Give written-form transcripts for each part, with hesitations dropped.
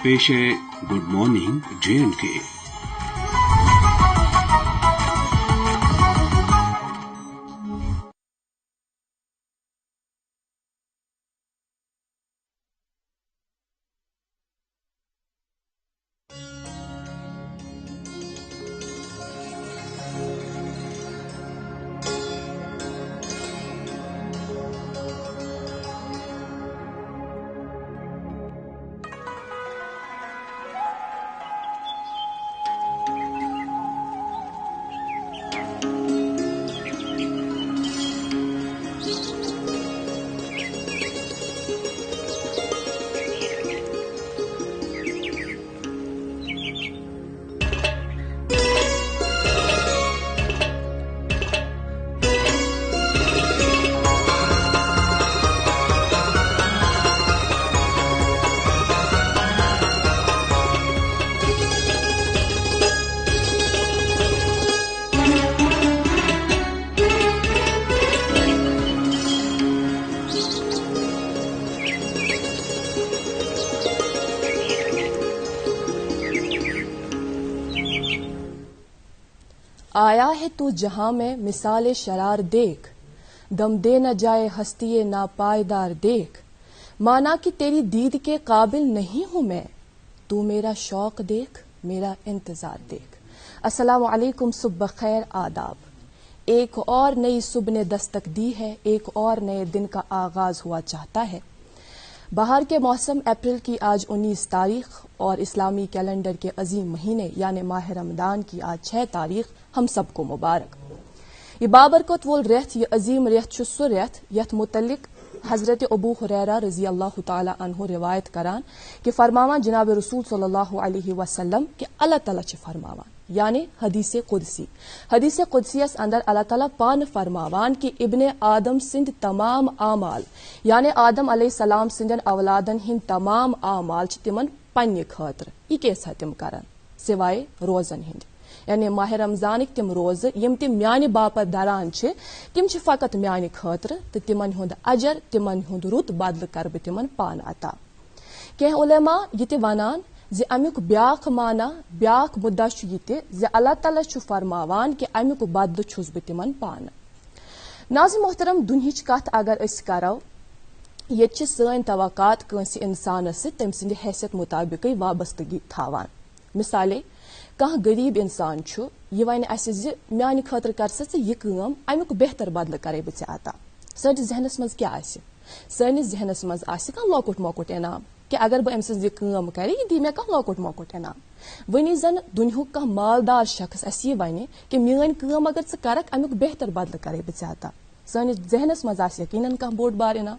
पेश है good morning J&K। आया है तू जहां में मिसाले शरार देख, दम दे न जाए हस्तिये नापायदार देख, माना कि तेरी दीद के काबिल नहीं हूं मैं, तू मेरा शौक देख, मेरा इंतजार देख। अस्सलामु अलैकुम, सुबह खैर, आदाब। एक और नई सुबह ने दस्तक दी है, एक और नए दिन का आगाज हुआ चाहता है। बाहर के मौसम अप्रैल की आज 19 तारीख और इस्लामी कैलेंडर के अजीम महीने यानी माह रमदान की आज 6 तारीख हम सबको मुबारक। ये बाबरकत वोल रेत, ये अजीम रेत छु सु रेत यथ मुतलिक हजरत अबू हुरैरा रजी अल्लाह तआला अन्हु रिवायत करान कि फरमावान जनाब रसूल सल्लल्लाहु अलैहि वसल्लम कि अल्लाह ताला च फरमावान यानी हदीसे कुदसियस अंदर अल्लाह ताला पान फरमावान कि इब्ने आदम सिंध तमाम आमाल यानी आदम अलैहिस्सलाम सिंधन औलादन हिंद तमाम आमाल च तिमन पन्ने खातर यह कैसा तिम करन सिवाय रोजन हिंद यानी माह रमजानिक तिम रोज यम तिम म्यानि बापत दरान छ तिम छ फकत म्यानि खातर तो तिमन हुंद अजर तिमन हुंद रुत बदल कर बह तिमन पान अता। कह उलेमा ये वनान जे अमुक ब्याख माना ब्याख मुद्दा ये जे अल्लाह ताला छु फरमावान कि अमुक बदल छुस बह तिमन पान। नाज़िम मोहतरम, दुनियाच कथ अगर अस करो ये सन तवक्कात कंस इंसानस तम सिंद हैसियत मुताबिक वाबस्तगी थावान। मिसाले कह गरीब इंसान छु यह वन अस म्यानि खातर कर सा यह काम अमुक बेहतर बदल करे बह अता। सनिस जहनस मज क्या सनिस जहनस मज कह लौकुट मोकुट इनाम कि अगर बह अम्स यह काम करे यह दी मे कह लौकुट मोकुट इनाम। वनी जन दुनियुक कह मालदार शख्स अस यह वन कि मेन काम अगर च करक अमुक बेहतर बदल करे बह अता। सनिस जहनस मज यकीनन कह बोड़ बार इनाम।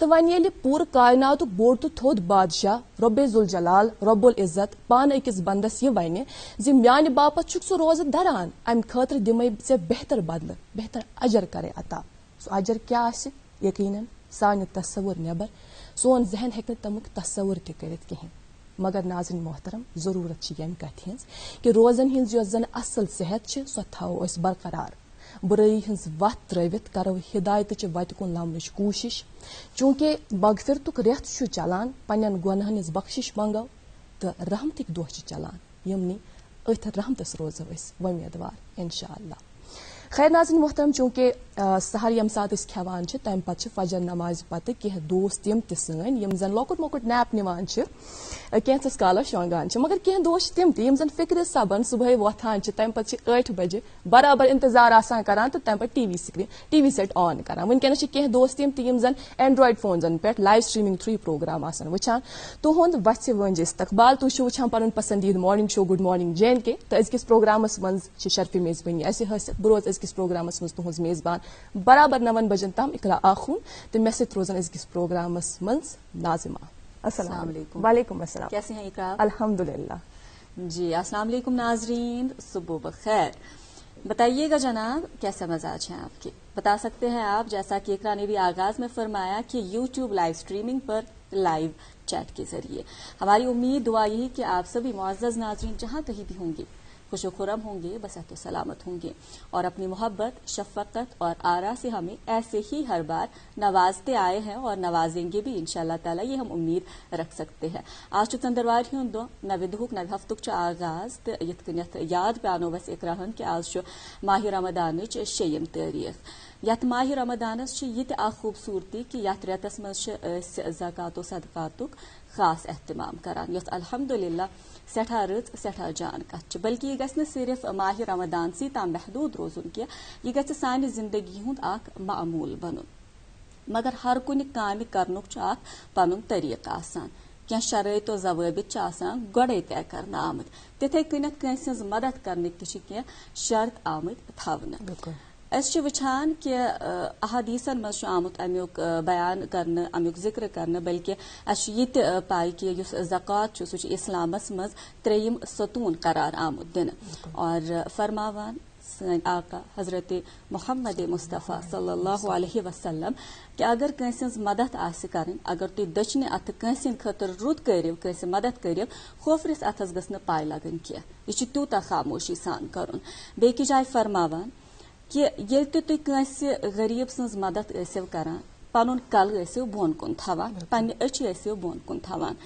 तो वन ये पूर कायनात बोड़ तो थोद बादशाह रब्बे जुल जलाल रब्बुल इज्जत पान अकिस बंदस यह वन जि म्यानि बापत छुक सु रोज दरान अम खातर दिमे से बेहतर बदल बेहतर अजर करे अता। सो अजर क्या आसि यकीनन सान तस्वुर नेबर सोन जहन हेक तमुक तस्वुर त करित कहीं। मगर नाज़रीन मोहतरम, जरूरत यम कथ हिंस कि रोजन हिंस जो जन असल सेहत सो थो बरकरार, बुराई हिंस वत त्रवित करो हिदायत वत कुन लमनच कोशिश। चूंकि मगफिरतुक रेत चलान पन्न गुनहन बख्शिश मंगो तो रहमतिक दोह चलान यमनी अथ रहमतस रोजो वमीदवार इंशाअल्लाह। खैर नाज़रीन मोहतरम, चूंकि सहर यम सात खेवान तम पे फजर नमाज पत कह दोस्त तम सन यम जन लौकुट मोकुट नैप निवान कैंसस कालस शोंगान मगर कह दोस्त तम तम जन फिक्र सबन सुबह वोथान तम पे 8 बजे बराबर इंतजार आसान करान तो तम पे टीवी सेट ऑन करान। वनकस कह दोस्त तम जन एंड्रॉइड फोन पे लाइव स्ट्रीमिंग थ्रू प्रोग्राम आसान वुचान तुहद वत्स वंज इस्तकबाल। तुम वुचान पन पसंदीद morning show good morning J&K तो अजकिस प्रोग्रामस मज शर्फी मेजबानी अस हसित बह रोज अजकिस प्रोग्रामस मज तुहज मेजबान बराबर 9 बजन तम इकरा आखून तो मे सत रोजन अजकिस प्रोग्रामस मज नाजिमा। अस्सलाम वालेकुम। वालेकुम अस्सलाम। कैसे हैं इकरा? अल्हम्दुलिल्लाह जी। अस्सलाम वालेकुम नाजरीन, सुबह बखैर। बताइएगा जनाब, कैसा मजाज है आपके? बता सकते हैं आप, जैसा कि इकरा ने भी आगाज में फरमाया कि यूट्यूब लाइव स्ट्रीमिंग पर लाइव चैट के जरिए। हमारी उम्मीद दुआ यही कि आप सभी मुअज़्ज़ज़ नाजरीन जहां कहीं भी होंगे खुशो खुरम होंगे, बसहत सलामत होंगे और अपनी मोहब्बत, शफकत और आरा से हमें ऐसे ही हर बार नवाजते आए हैं और नवाजेंगे भी इंशाअल्लाह ताला, ये हम उम्मीद रख सकते हैं। आज चंदरवार दो नवे दुहुक नवे हफ्तुक आगाज तो यथ कन्यथ याद पेनो वस इकराहन कि आज माह रमदान 6 तारीख। यथ माह रमदानस ये खूबसूरती कि यथ रेतस मज ज़कातो सदकातुक खास एहतमाम करान, यस अल्हम्दुलिल्लाह सठा रच सठा जान कथ, बल्कि यह गछ सिर्फ माह रमदान सी ताम महदूद रोजुन कि यह गछ सानि जिंदगी हुंद आख मामूल बनन। मगर हर कुन काम करनुक आख पनुन तरीक आसान, क्या शराइत और ज़वाबित गोड़े तय करना आमद, तिथे कनत कंस मदद करने की शर्त आमद थवन। वुचान कि अहादीसन मज आमुत अमुक बयान करने, अमुक जिक्र करने, बल्कि ये पाई कि ज़कात सह इस्लामस मज 3 सतून करार आमुत दिन और फरमावान सन आका हजरत मोहम्मद मुस्तफ़ा सल्लल्लाहु अलैहि वसल्लम कि अगर कंस मदद आसि करन, अगर तुम दचने अथ कंस खतर रुत करिव, कंस मदद करिव, खोफरिस अथस गस न पाय लगन कह, यह तूता खामोशी सान करन। बेकि जाय फरमावान कि ये तुम कंस गरीब सज मदद करान, पनुन कल बोन कुन थवान, पन्ने अच बोन कुन थवान,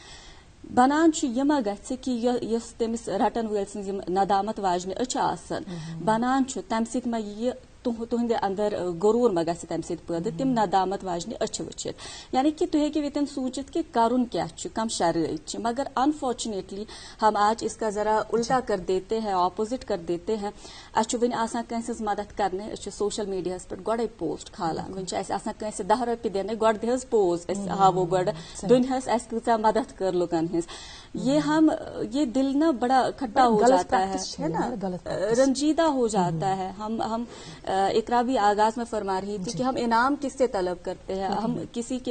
बनान यह मा गि कि तमिस रटन वल सज नदामत वाजने अच आसन, बनान तम सत मा यह तुहंदे अंदर गुरूर मा गि तम पैदा, तिम नदामत वाजने अच वुचित, यानी कि तुम हेकि ये सूचित कि करुन क्या कम शराइत, मगर अनफॉर्चुनेटली हम आज इसका जरा उल्टा कर देते हैं, ऑपोजिट कर देते हैं। अस वन आसान कंस मदद करने, सोशल मीडिया पे गोड़े पोस्ट खाला, वन आसान कंस 10 रुपये देने, गोड़ दहस पोज हावो गोड़ दुनियास अस कूचा मदद कर लुकन हज, ये दिल ना बड़ा खट्टा हो जाता है ना, रंजीदा हो जाता है। हम इकरा भी आगाज में फरमा रही थी कि हम इनाम किससे तलब करते हैं,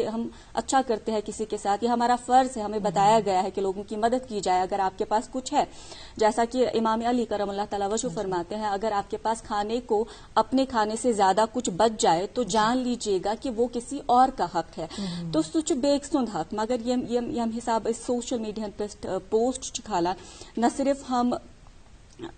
हम अच्छा करते हैं किसी के साथ, ये हमारा फर्ज है, हमें बताया गया है कि लोगों की मदद की जाए अगर आपके पास कुछ है। जैसा कि इमाम अली करमल्लाह तआला वजह फरमाते हैं, अगर आपके पास खाने को अपने खाने से ज्यादा कुछ बच जाए तो जान लीजिएगा कि वो किसी और का हक है, तो सुच बेक सुंद हक। मगर यम हिसाब सोशल मीडिया पे पोस्ट खाला, न सिर्फ हम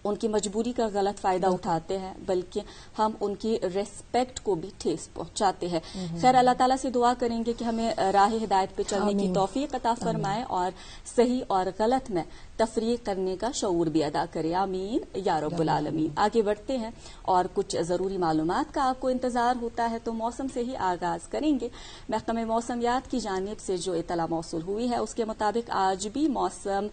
उनकी मजबूरी का गलत फायदा उठाते हैं, बल्कि हम उनकी रेस्पेक्ट को भी ठेस पहुंचाते हैं। खैर अल्लाह ताला से दुआ करेंगे कि हमें राह हिदायत पे चलने की तौफीक अता फरमाए और सही और गलत में तफरीक करने का शऊर भी अदा करे, आमीन या रब्बुल आलमीन। आगे बढ़ते हैं और कुछ जरूरी मालूमात का आपको इंतजार होता है, तो मौसम से ही आगाज करेंगे। महकमे मौसमियात की जानिब से जो इतला मौसूल हुई है उसके मुताबिक आज भी मौसम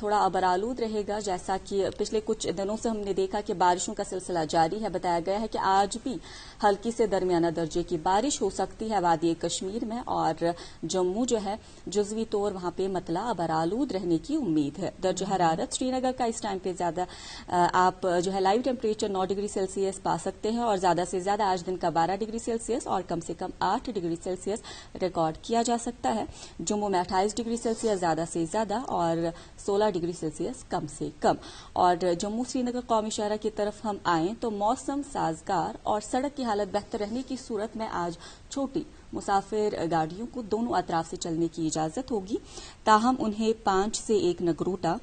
थोड़ा अबरालूद रहेगा। जैसा कि पिछले कुछ दिनों से हमने देखा कि बारिशों का सिलसिला जारी है, बताया गया है कि आज भी हल्की से दरमियाना दर्जे की बारिश हो सकती है वादी कश्मीर में, और जम्मू जो है जुजवी तौर वहां पे मतला अबरालूद रहने की उम्मीद है। दर्ज हरारत श्रीनगर का इस टाइम पे ज्यादा आप जो है लाइव टेम्परेचर 9 डिग्री सेल्सियस पा सकते हैं और ज्यादा से ज्यादा आज दिन का 12 डिग्री सेल्सियस और कम से कम 8 डिग्री सेल्सियस रिकॉर्ड किया जा सकता है। जम्मू में 28 डिग्री सेल्सियस ज्यादा से ज्यादा और 16 डिग्री सेल्सियस कम से कम। और जम्मू श्रीनगर कौमी शहरा की तरफ हम आए तो मौसम साजगार और सड़क की हालत बेहतर रहने की सूरत में आज छोटी मुसाफिर गाड़ियों को दोनों अतराफ से चलने की इजाजत होगी, ताहम उन्हें 5 से 1 नगरोटा,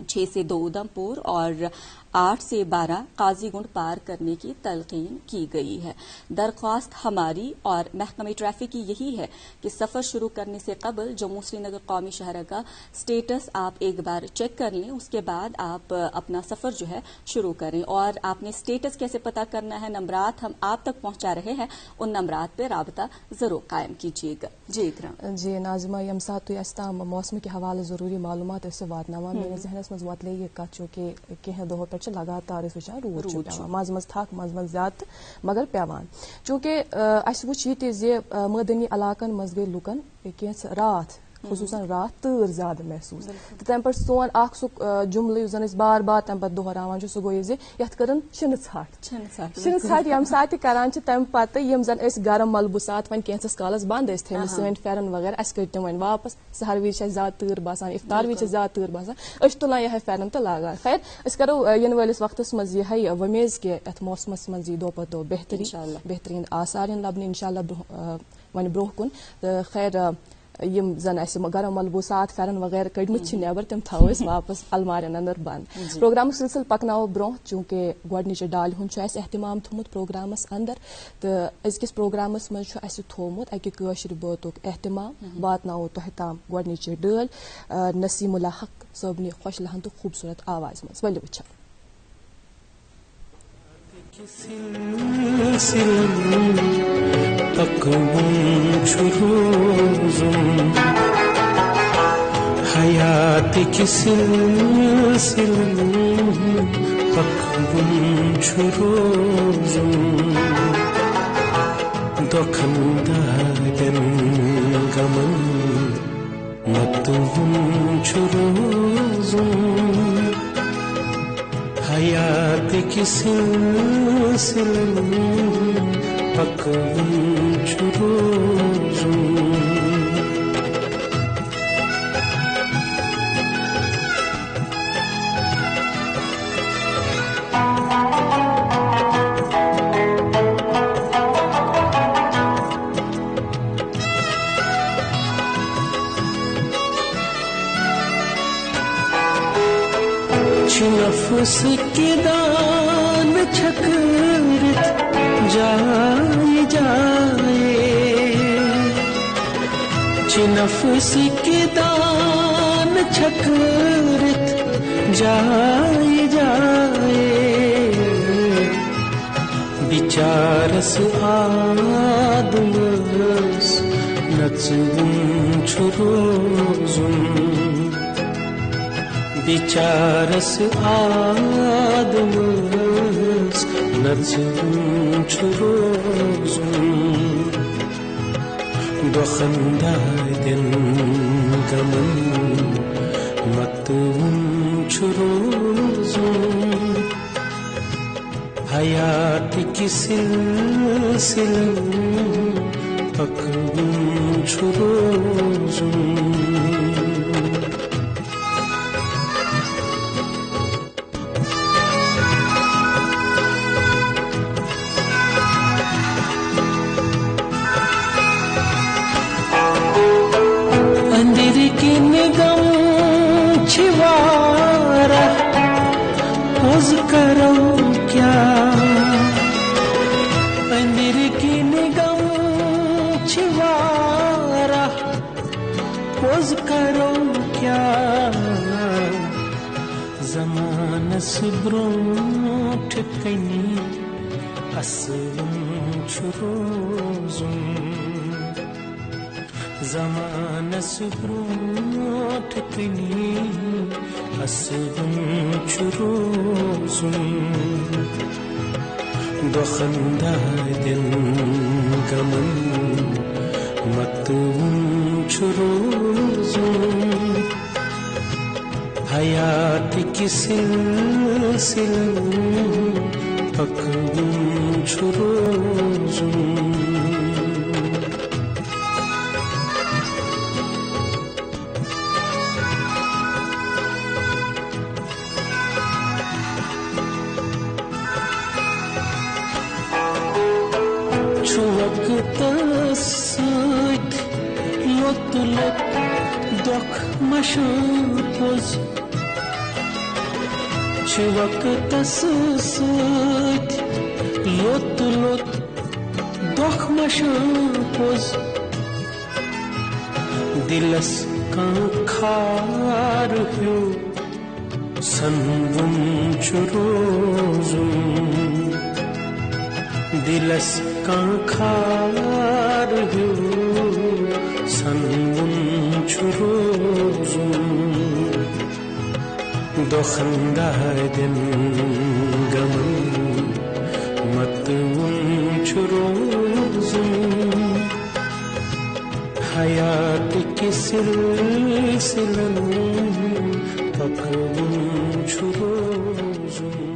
6 से 2 उधमपुर और 8 से 12 काजीगुंड पार करने की तलकीन की गई है। दरख्वास्त हमारी और महकमे ट्रैफिक की यही है कि सफर शुरू करने से कबल जम्मू श्रीनगर कौमी शहर का स्टेटस आप एक बार चेक कर लें, उसके बाद आप अपना सफर जो है शुरू करें। और आपने स्टेटस कैसे पता करना है, नंबरात हम आप तक पहुंचा रहे हैं, उन नंबरात पे राबता जरूर कायम कीजिएगा। जी इकराम। जी नाज़िमा, यम सात तम मौसम के हवाले जरूरी मालूमात वातना मेरे जहनस मज वत ये कत चूंकि कह दो पे लगातार वुचान रूद पे मज मज थक मज मज ज्यादा मगर पेवान, चूंकि अस वुच ये मदनी इलाकन मज गई लुकन कह रात खुसूसन रात तूर ज्यादा महसूस, तो तम पे सोन जुमल जन बार बार तम पे दोहरावान सह गो ये कर छिन षट यम सात करान तम पे यम जन गरम मलबूसात वन कैंसस कालस बंद थे सन फेरन वगैरह अस कट तम वन वापस सहर वज ज्यादा तूर बसान, इफ्तार वज ज्यादा तूर बसान, तुलान यह फेरन तो लागान। खैर अस करो इन वालिस वक्तस मज यह वमेज कि अथ मौसमस मज दो प दो बेहतरीन आसार लबन इंशाल्लाह वन ब्रोह कुन। खैर यम जन अस गरम मलबूसात फेरन वगैरह कड़मत नेबर तम थो वापस अलमारियन अंदर बंद प्रोग्राम सिलसिल पकनो ब्रो चूंकि गोडनिच डाल हुन एहतमाम थोमुत प्रोग्रामस अंदर तो अजकिस प्रोग्रामस मज थोमुत अकि कशर बातुक एहतमाम वातनाओ तोह ताम गोडनिच डाल नसीमुल्लाह हक सबनी खुश लहन तो खूबसूरत आवाज मज वली वुचा hayat ki silsil pakbun churuzum dokhandaden gaman matun churuzum hayat ki silsil pakbun churuzum नफ्स की दान छकरित जाए जाए नफ्स की दान छकरित जाए जाए बिचारस आदमस नचुम छुरोजुम बिचारस आदमस नचुम छुरोजुम दोखंदाden gaman matum छुरोजुम hayat ki silsil pakbun छुरोजुम पोज करो क्या अंदर की निगम छिवारा पोज करो क्या जमानस ब्रोट कनी असलम छुरोजुम जमानस ब्रोट कनी असलम छुरोजुम दोखंदाden gaman matum छुरोजुम hayat ki silsil pakbun छुरोजुम Lotulot dok mashupuz Chuvaktasut Lotulot dok mashupuz Dilas kan khar hyu sanvum churozum Dilas kan khar hyu sanvum churozum dokhandaden gaman matum churozum hayat ki silsilan pakbun churozum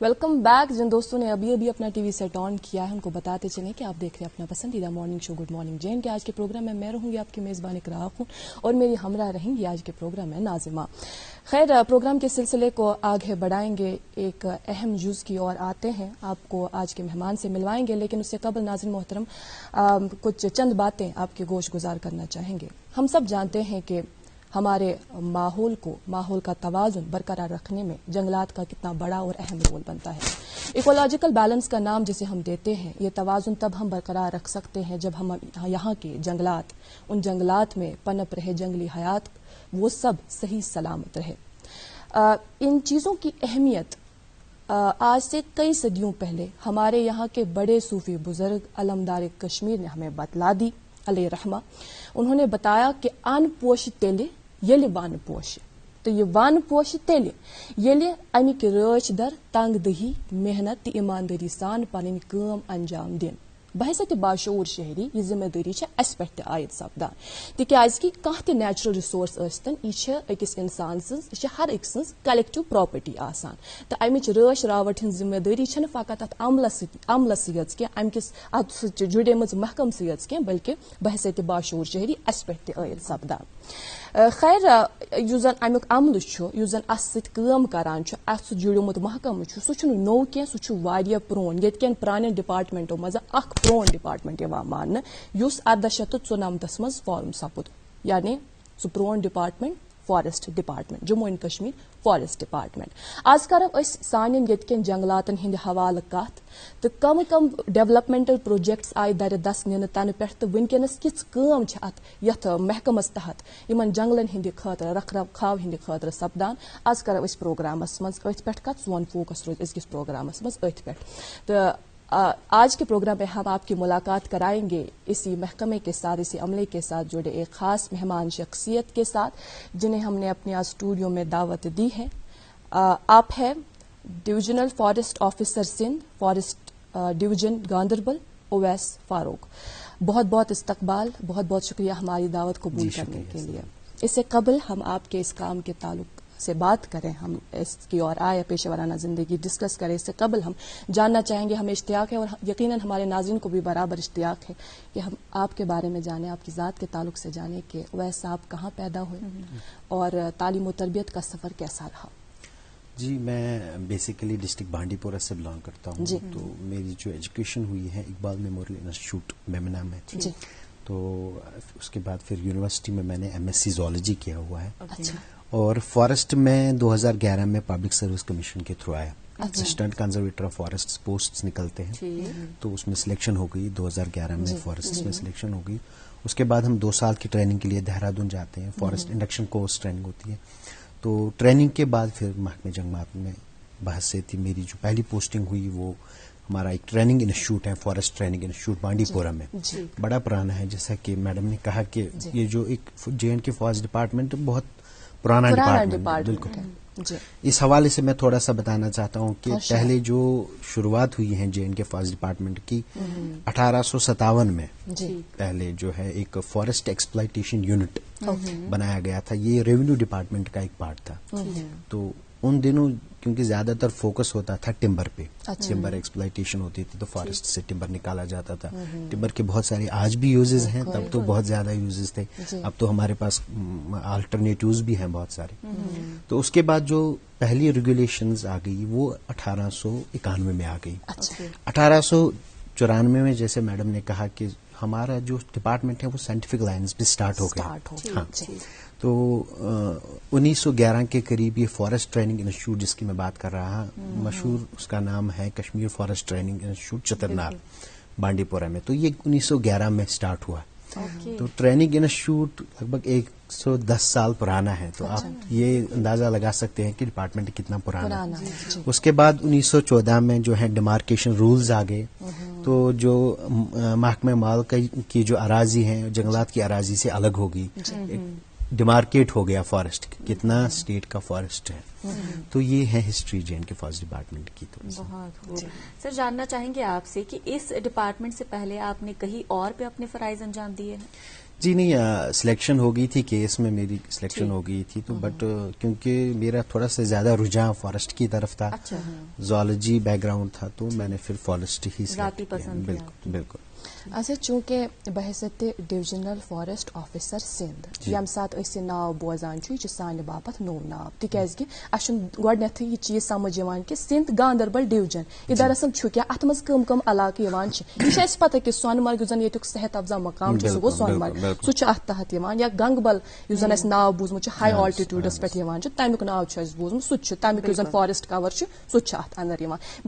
welcome back. जिन दोस्तों ने अभी अभी अपना TV set on किया है उनको बताते चलें कि आप देख रहे हैं अपना पसंदीदा morning show good morning Jain के। आज के प्रोग्राम में मैं रहूंगी आपकी मेजबान इकरा खान और मेरी हमरा रहेंगी आज के प्रोग्राम में नाजिमा। खैर, प्रोग्राम के सिलसिले को आगे बढ़ाएंगे, एक अहम जुज की ओर आते हैं, आपको आज के मेहमान से मिलवाएंगे, लेकिन उससे कबल नाज़रीन मोहतरम कुछ चंद बातें आपके गोश गुजार करना चाहेंगे। हम सब जानते हैं कि हमारे माहौल का तवाजुन बरकरार रखने में जंगलात का कितना बड़ा और अहम रोल बनता है। इकोलॉजिकल बैलेंस का नाम जिसे हम देते हैं, ये तवाजुन तब हम बरकरार रख सकते हैं जब हम यहाँ के जंगलात, उन जंगलात में पनप रहे जंगली हयात, वो सब सही सलामत रहे। इन चीज़ों की अहमियत आज से कई सदियों पहले हमारे यहाँ के बड़े सूफी बुजुर्ग अलमदार कश्मीर ने हमें बतला दी अलैहि रहमा। उन्होंने बताया कि अन पोश तेले येले वन पोश, तो ये वन पोश तेले येले अमिक रच दर तंग दही मेहनत तो ईमानदारी सान पन काम अंजाम दिन। बहसत बाशूर शहरी यह जिम्मेदारी अस पे आयद सपदान, तिक्याज कि कह त नेचुरल रिसोर्स स्तन यह अकिस इंसान सज हर एक सज कलेक्टिव प्रॉपर्टी आसान, तो अमिच रच रावट हज जिम्मेदारी फकत अत अमलस की अमकिस अत जुड़ेम महकम सह बल्कि बहसत बाशूर शहरी अस पे आयद सपदान। खैर, युस जन अमुक अमल युस जन अस सम करान अत जुड़मुत महकम सह नौ कह सह प्रोन ये प्रान डिपार्टमेंटों मज प्रोन डिपार्टमेंट मान युस 1894 मज फॉर्म सपुद, यानी सह प्रोन department forest department Jammu and Kashmir forest department. आज करो सान ये जंगलातन हिंद हवाले कत तो कम कम डेवलपमेंटल प्रोजेक्ट्स आय दर दस नीन तन पे तो वनकस किस कम अत यथ महकमस तहत इन जंगलन हिंद खतर रख रखाव हिंद खतर सपदान। आज करो प्रोग्रामस मज अथ पे कत सोन फोकस रोज अजकिस प्रोग्रामस मज अथ पे। तो आज के प्रोग्राम में हम आपकी मुलाकात कराएंगे इसी महकमे के साथ, इसी अमले के साथ जुड़े एक खास मेहमान शख्सियत के साथ, जिन्हें हमने अपने आज स्टूडियो में दावत दी है। आप है divisional forest officer Sindh, forest division Ganderbal, Owais Farooq. बहुत बहुत इस्तकबाल, बहुत बहुत शुक्रिया हमारी दावत कबूल करने के लिए। इससे कबल हम आपके इस काम के ताल्लुक से बात करें, हम इसकी और आए पेशेवराना जिंदगी डिस्कस करें, इससे कबल हम जानना चाहेंगे, हमें इश्तियाक है और यकीनन हमारे नाज़रीन को भी बराबर इश्तियाक है कि हम आपके बारे में जानें, आपकी ज़ात के ताल्लुक से जानें कि वैसे आप कहाँ पैदा हुए और तालीम और तरबियत का सफ़र कैसा रहा। जी, मैं बेसिकली डिस्ट्रिक्ट बांडीपोरा से बिलोंग करता हूँ। तो मेरी जो एजुकेशन हुई है इकबाल मेमोरियल इंस्टीट्यूट मेमना में थी, तो उसके बाद फिर यूनिवर्सिटी में मैंने MSc ज़ूलॉजी किया हुआ है। और फॉरेस्ट में 2011 में पब्लिक सर्विस कमीशन के थ्रू आया। Assistant conservator of forest post निकलते हैं, तो उसमें सिलेक्शन हो गई 2011 में, फॉरेस्ट में सिलेक्शन हो गई। उसके बाद हम 2 साल की ट्रेनिंग के लिए देहरादून जाते हैं, फॉरेस्ट इंडक्शन कोर्स ट्रेनिंग होती है। तो ट्रेनिंग के बाद फिर महकमे जंगलात में बहस से थी। मेरी जो पहली पोस्टिंग हुई वो हमारा एक ट्रेनिंग इंस्टीट्यूट है, फॉरेस्ट ट्रेनिंग इंस्टीट्यूट बांडीपोरा में, बड़ा पुराना है। जैसा कि मैडम ने कहा कि ये जो एक JNK फॉरेस्ट डिपार्टमेंट बहुत पुराना डिपार्टमेंट बिल्कुल। इस हवाले से मैं थोड़ा सा बताना चाहता हूँ कि पहले जो शुरुआत हुई है JNK फॉरेस्ट डिपार्टमेंट की 1857 में पहले जो है एक फॉरेस्ट एक्सप्लॉयटेशन यूनिट बनाया गया था। ये रेवेन्यू डिपार्टमेंट का एक पार्ट था। तो उन दिनों क्योंकि ज्यादातर फोकस होता था टिम्बर पे, टिम्बर एक्सप्लॉयटेशन होती थी, तो फॉरेस्ट से टिम्बर निकाला जाता था। टिम्बर के बहुत सारे आज भी यूजेस हैं, तब तो बहुत ज्यादा यूजेस थे, अब तो हमारे पास अल्टरनेटिव्स भी हैं बहुत सारे। तो उसके बाद जो पहली रेगुलेशंस आ गई वो 1891 में आ गई। 1894 में जैसे मैडम ने कहा कि हमारा जो डिपार्टमेंट है वो साइंटिफिक लाइन्स भी स्टार्ट हो गया। हाँ, तो 1911 के करीब ये फॉरेस्ट ट्रेनिंग इंस्टीट्यूट जिसकी मैं बात कर रहा हूँ, मशहूर उसका नाम है Kashmir forest training institute Chatarnar Bandipora में, तो ये 1911 में स्टार्ट हुआ। तो ट्रेनिंग इंस्टीट्यूट लगभग 110 साल पुराना है, तो आप ये अंदाजा लगा सकते हैं कि डिपार्टमेंट कितना पुराना है। उसके बाद 1914 में जो है डिमार्केशन रूल्स आ गए, तो जो महकमे माल की जो अराजी है जंगलात की अराजी से अलग होगी, डिमार्केट हो गया फॉरेस्ट, कितना स्टेट का फॉरेस्ट है। तो ये है हिस्ट्री JNK फॉरेस्ट डिपार्टमेंट की। तो बहुत खूब सर, जानना चाहेंगे आपसे कि इस डिपार्टमेंट से पहले आपने कहीं और पे अपने फराइज अंजाम दिए हैं? जी नहीं, सिलेक्शन हो गई थी, केस में मेरी सिलेक्शन हो गई थी, तो बट क्योंकि मेरा थोड़ा सा ज्यादा रुझान फॉरेस्ट की तरफ था, जूलॉजी बैकग्राउंड था, तो मैंने फिर फॉरेस्ट ही जाती पसंद किया। बिल्कुल बिल्कुल। अच्छा, चूंकि बहसत डिविजनल फॉरेस्ट ऑफिसर सिंध यम सात अस नाव बोजान यह सान बापत नो नाव तिकाज कि गोडनेथ यह चीज समझ कि सिंध गांदरबल डिवीजन यह दरअसल क्या अत मज कम इलाक यह पता कि सोनमर्ग जन ये सेहत अफजा मकाम सह गो सोनमर्ग सह अत तहत या गंगबल जन नाव बूजमुत हाई ऑल्टीट्यूडस पे तमिक नाव बूजमुत सह तमिक जन फॉरेस्ट कवर सह अत अंदर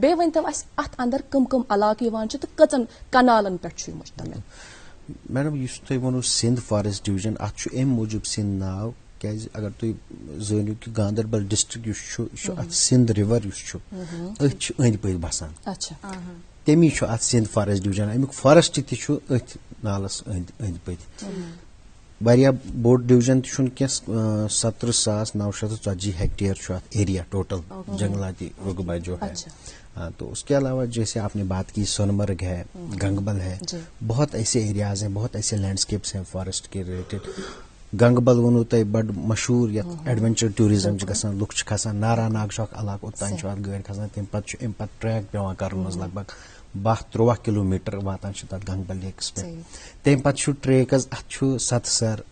बे वन तो अत अंदर कम इलाक तो कचन कनालन पे मुश्तमिल। मैडम यह तुम वो सिंध फॉरेस्ट डिवीजन अत मूजूब सिंध नाव क्या अगर तुम जानो कि गांदरबल डिस्ट्रिक्ट सिंध रिवर अंद पद बसान तमी अत सिंध फॉरेस्ट डिवीजन अमुक फॉरेस्ट तथ नालस अंद पद वारिया बोड़ डिवीजन तह 17,940 हेक्टेयर एरिया टोटल जंगलाती रकबा जो है। तो उसके अलावा जैसे आपने बात की सोनमर्ग है, गंगबल है, बहुत ऐसे एरियाज हैं, बहुत ऐसे लैंडस्केप्स हैं फॉरेस्ट के रिलेटेड। गंगबल वो तय बड़ मशहूर ये एडवेंचर टूरिज्म गसान लुक खसान नारानाग इलाक ओतान गाड़ी खसान तम पे ट्रैक पे कर लगभग 12-13 किलोमीटर वातान गंगबल लेक्स पे तम पे ट्रेक अत सतसर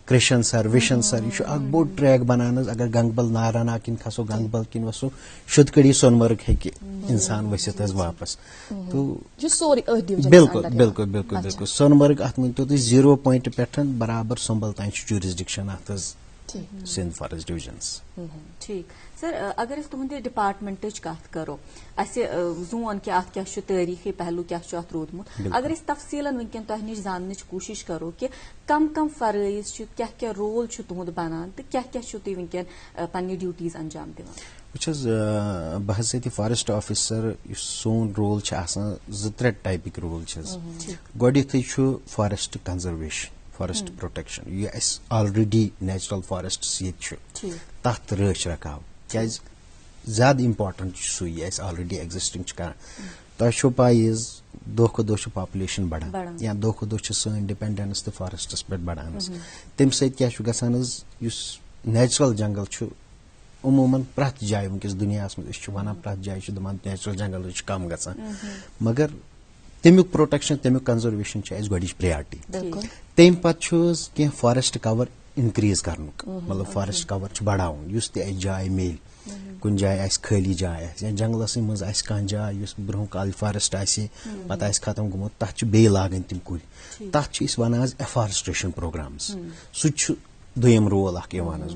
कृष्ण सर विशन सर यह बोड़ ट्रैक बनान अगर गंगबल नारानाग किन खसो गंगबल किन वसो शुदकड़ी सोनमर्ग हेकि इंसान वसित वापस। तो बिल्कुल बिल्कुल बिल्कुल बिल्कुल सोनमर्ग अत वन तो 0 पॉइंट पे बराबर संबल तान ज्यूरिसडिक्शन अत सिंध फॉरेस्ट डिवीजन। ठीक सर, अगर तुंद डिपार्टमेंट कत करो जोन कि अत क्या तारीखी पहलू क्या रोदमुत अगर तफसीलन वनकन तह निश जान कोशिश करो कि कम फरइज क्या क्या रोल तुंद बनान तो क्या क्या तुम वनकन पन्नी ड्यूटीज अंजाम दिवान। बहसत फॉरेस्ट ऑफिसर सोन रोल 2-3 टाइपिक रोल गोडथी फॉरेस्ट कंजर्वेशन फॉरेस्ट प्रोटेक्शन यह ऑलरेडी नेचुरल फॉरेस्ट ये तथ रच रखाव क्या ज्यादा इम्पोर्टेंट सू ऑलरेडी एग्जिस्टिंग कर तह पाई दो पॉपुलेशन बढ़ान या दो सन डिपेंडेंस तो फॉरेस्टस पे बढ़ान तम सत्या नेचुरल जंगल उमूमन प्रत जाए वनकस दुनिया वन प्रत जाए नेचुरल जंगल कम गसान मगर तमिक प्रोटेक्शन तमिक कंजर्वेशन गोडिच प्रायोरिटी तम पे फॉरेस्ट कवर इनक्रीज कर मतलब फॉरेस्ट कवर बढ़ान तह जाए मेल कुन जाए खाली जाए या जंगलस मज कह जाए ब्रोह काल फॉरेस्ट पे खत्म गोमुत तथ बे लागन तम कुल तथ वन एफॉरेस्ट्रेशन प्रोग्राम्स सह दुयम रोल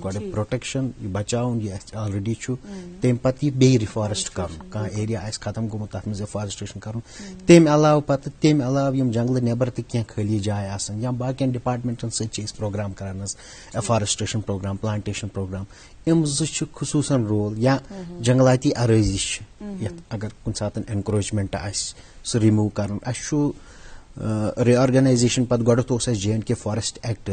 गोडे प्रोटेक्शन बचाउन यह ऑलरेडी तम पे बे रिफॉरेस्ट कर एरिया खत्म गोमुत तथ मज एफॉरेस्ट्रेशन कर तम अलाव पत तम अलाव जंगल नेबर तो खाली जाए आसन या बाकी डिपार्टमेंटन सत प्रोग्राम करान एफॉरेस्ट्रेशन प्रोग्राम प्लांटेशन प्रोग्राम यम खुसूसन रोल या जंगलाती अराजी अगर कुन सात एनक्रोचमेंट सह रिमूव कर रिऑर्गनाइजेशन पद गोडत J&K forest act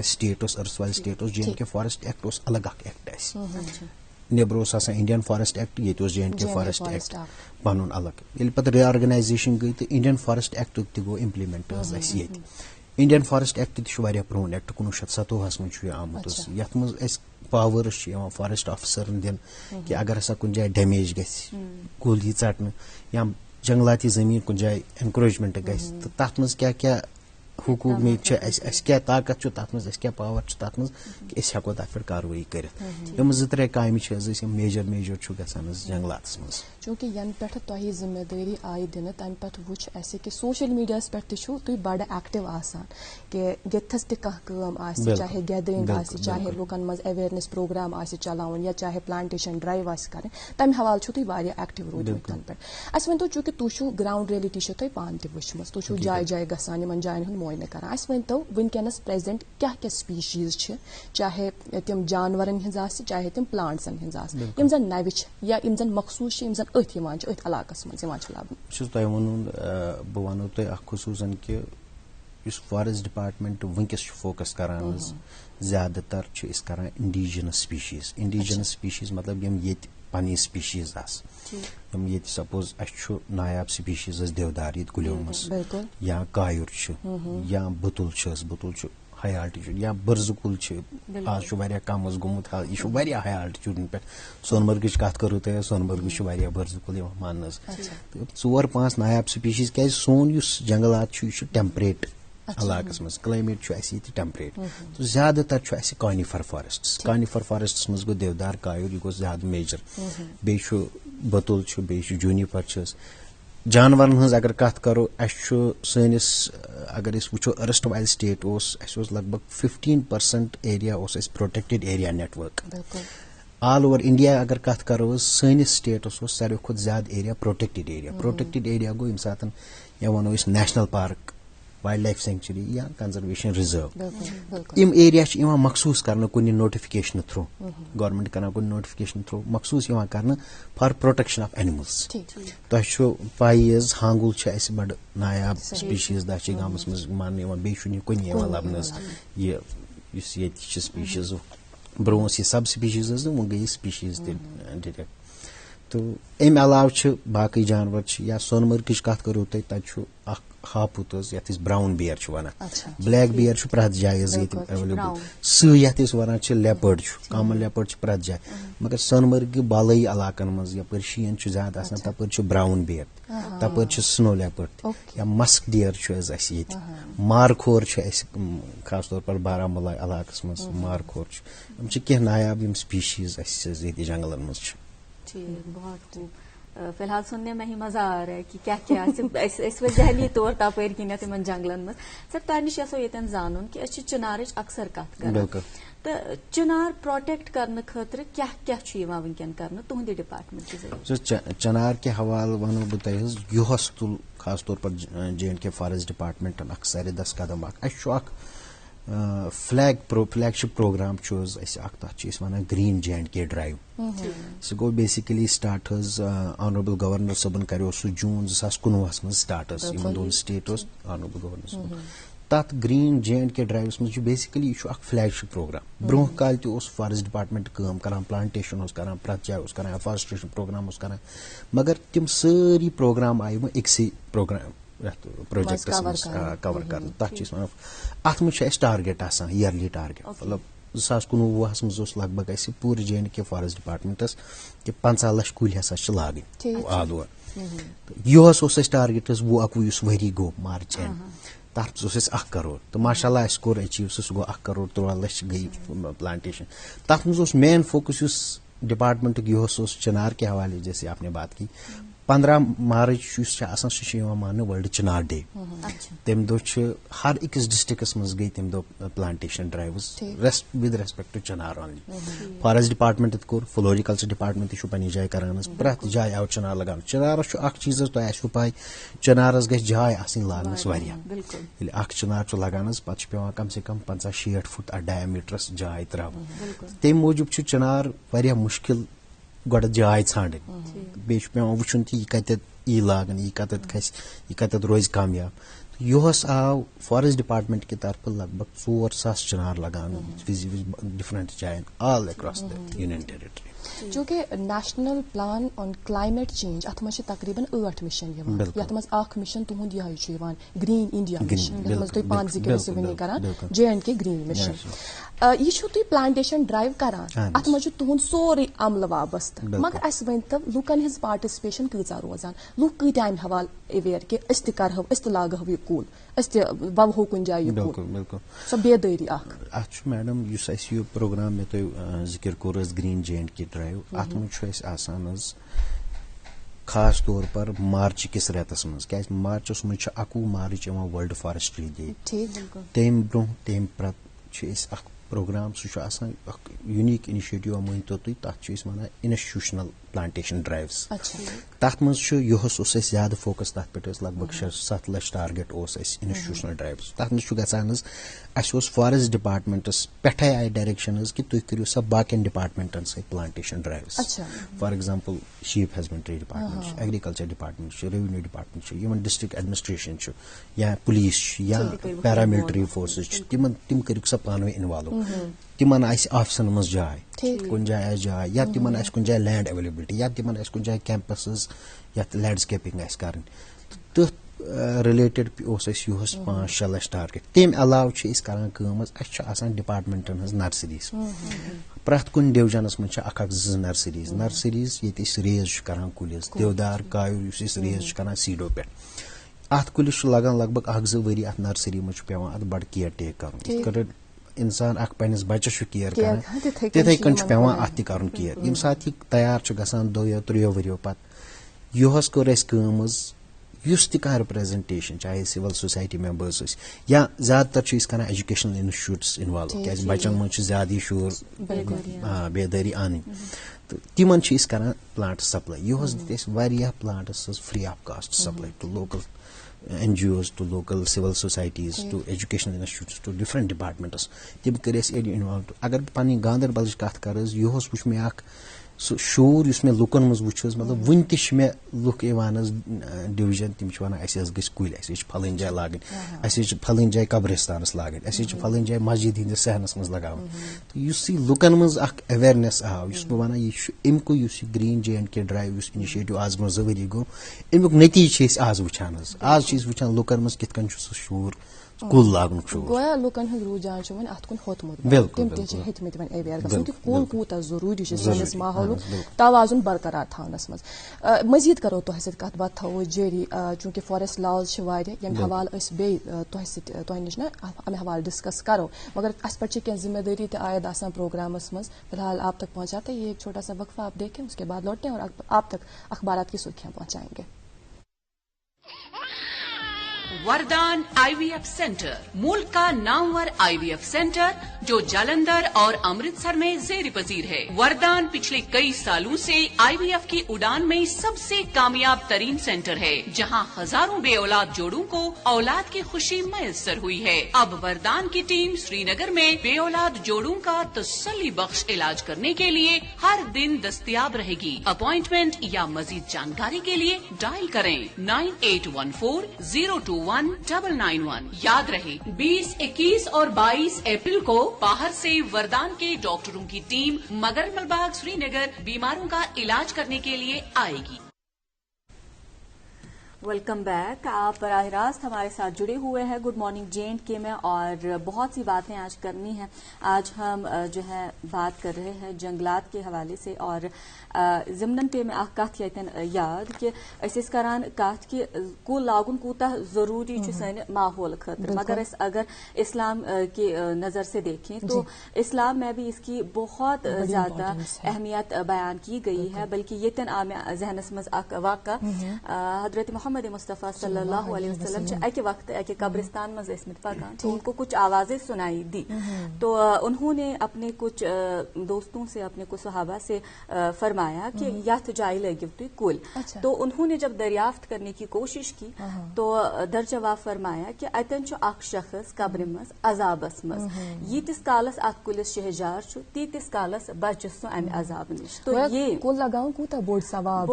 state erstwhile state J&K forest act अलग एक्ट नेबर इंडियन फॉरेस्ट एक्ट ये J&K फॉरेस्ट एक्ट पन अलग ये पे रिऑर्गनाइजेशन गई तो इंडियन फॉरेस्ट एक्ट गो इम्प्लीमेंट ये इंडियन फॉरेस्ट एक्ट तह प्रोन एक्ट 1957 मज आमुत ये मज पावर्स फॉरेस्ट ऑफिसर दिन कि अगर हसा कुन जाए डैमेज गुल यी षटन या जंगलाती जमीन कुन जाए एनक्रोचमेंट तो तथ मज क्या क्या हुकूक में क्या ताकत तथ मज क्या पावर तथ मज कि हेको तथ पे कार्रवाई कर यम 2-3 काम मेजर गसान जंगलात मज चूंकि यन पे तह जिम्मेदारी आई दिन तम पे वुच कि सोशल मीडिया पे तुम बड़ एक्टिव आसान कि यथस तम चाहे गैदरिंग चाहे लुकन मज अवेयरनेस प्रोग्राम चलान या चाहे प्लांटेशन ड्राइव कर तम हवाल तुम एक्टिव रोदमुत तन पे वन तो चूंकि तुम ग्राउंड रियलिटी तुम पान तुम तुम जाए जाए गसान इन जायन मोयन कर वन तो वनकस प्रेजेंट क्या क्या स्पीशीज चाहे तम जानवरन हज चाहे तम प्लांट्सन हज जन नव या जन मखसूस अथ इलाक मज लबन बह वो तुम खसूसन कि इस फॉरेस्ट डिपार्टमेंट वंकस फोकस करान ज्यादातर करान इंडिजिनस स्पीशीज मतलब यम येत पन्नी स्पीशीज यम येत सपोज अस नायाब स्पीशीज देवदार ये गुलियों मज या कायुर या बुतुल हाई आल्टीट्यूड या बर्जुकुल आज कम गोमुत यह हाई आल्टीट्यूड पे सोनमर्ग कत करूँ तुम सोनमर्ग बर्जुकुल मान 4-5 नायाब स्पीशीज क्या सोन जंगलात टेम्परेट इलाकस मज क्लाइमेट टेम्परेट तो ज्यादातर कानिफर फॉरेस्ट मज गो देवदार कायुर यह गो ज्यादा मेजर बे बतुल बे जूनिपर जानवर हज अगर कत करो सैनिस अगर वो अर्स्ट वाइल स्टेट लगभग 15% area protected area network all over India अगर कत करो सैनिस स्टेट सारे खुद ज्यादा एरिया प्रोटेक्टेड एरिया गो यम सात वनो national park wild life sanctuary या कंजर्वेशन रिजर्व इम एरिया मखसूस कर कुछ नोटिफिकेशन थ्रू गवर्नमेंट कर नोटिफिकेशन थ्रू मखसूस कर फॉर प्रोटेक्शन ऑफ एनिमल्स तुम पाई हांगुल बड़ नायाब स्पीशीज दाची गामस मज मान बे कुन लबन ये स्पीशीज ब्रो सब स्पीशीज वो गई स्पीशीज डिटेक्ट तो अम अलाव बाकी जानवर या सोनमर्ग कत करो तुम हापुत ये brown bear one black bear प्रत जाए अवेलेबल सत वन लेपर्ड कॉमन लेपर्ड प्रत जाए मगर सोनमर्ग बालई इलाकन मज यपर शीन ज्यादा तपर ब्राउन बियर तपर स्नो लेपर्ड या मस्क डियर मारखोर खास तौर पर बारामूला इलाकस मज मारखोर कह नायाब स्पीशीज जंगलन मज बहुत खूब। फिलहाल सुनने में ही मजा आ रहा है कि क्या क्या इस जहली तौर तपर किन तिमन जंगलन मज सर तह नश ये जानन कि चिनार अक्सर कत कर तो चिनार प्रोटेक्ट करने खतर क्या क्या वनकन कर तुंद डिपार्टमेंट के जरिए चिनार के हवाले वनो बह तुम युहस तुल खास तौर पर J&K फॉरेस्ट डिपार्टमेंटन सर कदम फ्लैगशिप प्रोग्राम तथ वन ग्रीन J&K ड्राइव सह गो बेसिकली स्टार्ट ऑनरेबल गवर्नर सबन करो सह जून 2019 मज स्टार्ट दोन स्टेट ऑनरेबल गवर्नर सबन तथ ग्रीन J&K ड्राइव मज बेसिकली यह फ्लैगशिप प्रोग्राम ब्रोह काल फॉरेस्ट डिपार्टमेंट काम करान प्लांटेशन करान प्रत जाए करान एफॉरेस्ट्रेशन प्रोग्राम करान मगर तिम सारी प्रोग्राम आये वो एक प्रोग्राम प्रोजेक्टस कवर कर अत मज टारगेट ईयरली टारगेट मतलब 2019 मज लगभग पूरे J&K फॉरेस्ट डिपार्टमेंटस कि 50 लाख कुल लागन ऑल ओवर यह टारगेट वो 21 वरी गो मार्च एंड तथ 1 करोड़ तो माशाल्लाह कोर अचीव सह गो 1 करोड़ 13 लाख गई प्लांटेशन तथ मज मेन फोकस डिपार्टमेंट यह चिनार के हवाले जैसे आपने बात की 15 मार्च मान वर्ल्ड चिनार डे तम दो हर अकिस डिस्ट्रिक्स मज गई तम दो plantation drives with respect to chinar only forest department कोर फ्लोरिकल्चर डिपार्टमेंट पन्नी जाए करान प्रत जाए आव चिनार लगान चिनारस चीज तुम पाई चिनारस गई जाए आसन लानस चिनार लगान पे पेवान कम से कम 50-60 फुट डायमीटरस जाए त्रा तम मूजूब चिनार मुश्किल गोड़ जाए ान बे वुन यह कत लागन यह कत खस यह कत रोज कामयाब यहस आव फॉरेस्ट डिपार्टमेंट की तरफ लगभग 4,000 चिनार लगान डिफरेंट जायन all across the union territory चूंकि national plan on climate change अत मज तकरीबन 8 मिशन ये मिशन तुंद यह ग्रीन इंडिया मिशन तुम पान जिक्र करान J&K ग्रीन मिशन यह तुम प्लांटेशन ड्राइव करान अत मज तुंद सोरे अमल वाबस्त मगर अस वन तब लूकन हिज पार्टिसिपेशन कीजा रोजान लूक कत अम हवाल अवेयर कि अस लागो यह कूल अस ववहो कुन जाए यह कूल सो बेदारी मैडम यह प्रोग्राम मे तुम जिक्र कोर ग्रीन J&K ड्राइव अत मज खास तौर पर मार्च किस रेतस मज क्या मार्चस मज 21 मार्च वर्ल्ड फॉरेस्ट्री डे तम ब्रोह तम प्रत प्रोग्राम सह यूनिक इनिशिएटिव मानतो तुम तथ वन इंस्टीट्यूशनल प्लांटेशन ड्राइव्स तथ मज ज्यादा फोकस तथ पे लगभग 6-7 लाख टारगेट इंस्टीट्यूशनल ड्राइव्स तथ मज गो फॉरेस्ट डिपार्टमेंटस पे आई डायरेक्शन कि तुम करो सा बाकी डिपार्टमेंटन सहित plantation drives for example sheep husbandry department agriculture department revenue department district administration या पुलिस या पैरामिलिट्री फोर्सेस तिम कर सा पान इन्वॉल्व तिमन ऑफिसन मज जाए कुन जाए जाए या तिमन कुन जाए लैंड अवेलेबिलिटी या तिमन कुन जाए कैंपसेस या लैंडस्केपिंग कर तथ रिलेटेड यूस 5-6 लाख टारगेट तम अलाव कर डिपार्टमेंटन हज नर्सरीज प्रथ कुन डिवीजनस मज 1-2 नर्सरीज ये रेज कर कुलिस देवदार कायूर रेज कर सीडो पे अत कुलिस लगान लगभग 1-2 वरी अत नर्सरी मज पे बड़ केयर टेक कर इंसान पन्निस बच्चस केयर कर तिथे कन पेवान अत कर केयर यम साथ तैयार 2 या 3 वरियो पत युहस कोर युस ति कह रिप्रेजेंटेशन चाहे सिविल सोसाइटी मेंबर्स या ज्यादातर कर एजुकेशनल इंस्टीट्यूट्स इन्वॉल्व क्या बच्चन मज ज्यादा शोर बेदारी आनी तो तिमन कर प्लांट सप्लाई युहस दित plants free of cost supply to local NGOs to local civil societies to educational institutes to different departments tib कर इन्वॉल्व अगर पन्नी गांधरबल कत कर यह वुच मे सो शूर मे लुकन मज वुच मतलब वन मे लुक डिवीजन तिम वन गई कुल फलन जाए लागन फलन जाए कब्रिस्तानस लागन फलन जाए मस्जिद हिंदस सहनस मज लगावन तो लुकन मज अवेयरनेस आव बह वन अमुक ग्रीन J&K ड्राइव इनिशिएटिव आज ब्रो 2 वरी गो अमुक नतीज आज वुचान आज वुचान लुकन मज कित कन शूर कुल लागन गोया लुकन हज रुझान वन अत कुन होतमुत तम हेतमित वन अवेयर गसन कि कुल कूता जरूरी सैनिस माहौल तवाजुन बरकरार थानस मज मजीद करो तोह सत कत बात थो जारी चूंकि फॉरेस्ट लॉज यम हवाल बे तोह निश ना अमे हवाल डिस्कस करो मगर अस पे क्या जिम्मेदारी आयद आसान प्रोग्रामस मज फिलहाल आप तक पहुंचाते ये एक छोटा सा वक्फा आप देखें उसके बाद लौटें और आप तक अखबारात की सुर्खियां पहुंचाएंगे। वरदान IVF सेंटर मुल्क का नामवर IVF सेंटर जो जालंधर और अमृतसर में जेर पजीर है। वरदान पिछले कई सालों से IVF की उड़ान में सबसे कामयाब तरीन सेंटर है, जहां हजारों बेऔलाद जोड़ों को औलाद की खुशी मैसर हुई है। अब वरदान की टीम श्रीनगर में बेऔलाद जोड़ों का तसल्ली बख्श इलाज करने के लिए हर दिन दस्तयाब रहेगी। अपॉइंटमेंट या मजीद जानकारी के लिए डायल करें 9814-021-991। याद रहे 20, 21 और 22 अप्रैल को बाहर से वरदान के डॉक्टरों की टीम मगर मलबाग श्रीनगर बीमारों का इलाज करने के लिए आएगी। Welcome back. आप बराह रास्त हमारे साथ जुड़े हुए हैं गुड मॉर्निंग J&K में और बहुत सी बातें आज करनी है। आज हम जो है बात कर रहे हैं जंगलात के हवाले से और ज़िमनन पे में कत याद कि इस करान कत कि कुल लागुन कूता जरूरी सन माहौल खतर, मगर अगर इस्लाम की नज़र से देखें तो इस्लाम में भी इसकी बहुत ज्यादा अहमियत बयान की गई है। बल्कि ये आम जहनस मज वाक़ा हजरत मोहम्मद मुस्तफ़ा सल्लल्लाहु अलैहि वसल्लम अके वक्त अके कब्रिस्तान मज ईसमित पकान तो उनको कुछ आवाजें सुनाई दी तो उन्होंने अपने कुछ दोस्तों से अपने कुछ सहाबा से फरमाया कि यथ जाय लगिव तुई कुल। तो उन्होंने जब दरियाफ्त करने की कोशिश की तो दर जवाब फरमाया कि अतन अख शख्स कब्र मज अजाबस मज यीतिस कालस अत कुलिस शहजार तीतिस कालस बचस अम अजाब निश। तो ये कुल लगाऊं कूता बोर्ड सवाब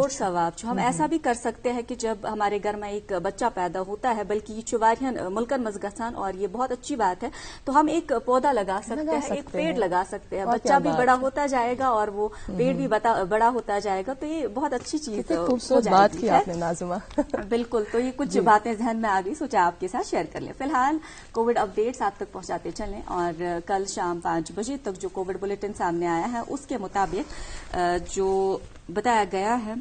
हम ऐसा भी कर सकते हैं कि जब हमारे घर में एक बच्चा पैदा होता है, बल्कि ये वारियन मुल्कन मज गसान और ये बहुत अच्छी बात है, तो हम एक पौधा लगा सकते हैं, एक पेड़ लगा सकते हैं। बच्चा भी बड़ा होता जाएगा और वो पेड़ भी बड़ा होता जाएगा, तो ये बहुत अच्छी चीज हो जाएगी आपने नाज़िमा। बिल्कुल, तो ये कुछ बातें जहन में आ गई, सोचा आपके साथ शेयर कर लें। फिलहाल कोविड अपडेट्स आप तक पहुंचाते चलें और कल शाम 5 बजे तक जो कोविड बुलेटिन सामने आया है उसके मुताबिक जो बताया गया है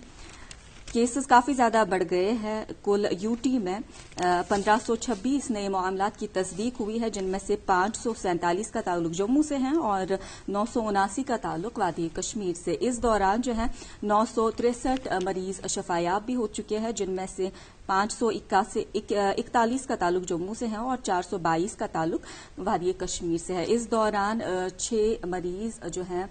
केसेस काफी ज्यादा बढ़ गए हैं। कुल यूटी में 1526 नए मामलात की तस्दीक हुई है, जिनमें से 547 का ताल्लुक जम्मू से है और 979 का ताल्लुक वादी कश्मीर से। इस दौरान जो है 963 मरीज शफायाब भी हो चुके हैं, जिनमें से 541 का ताल्लुक जम्मू से है और 422 का ताल्लुक वादी कश्मीर से है। इस दौरान 6 मरीज जो हैं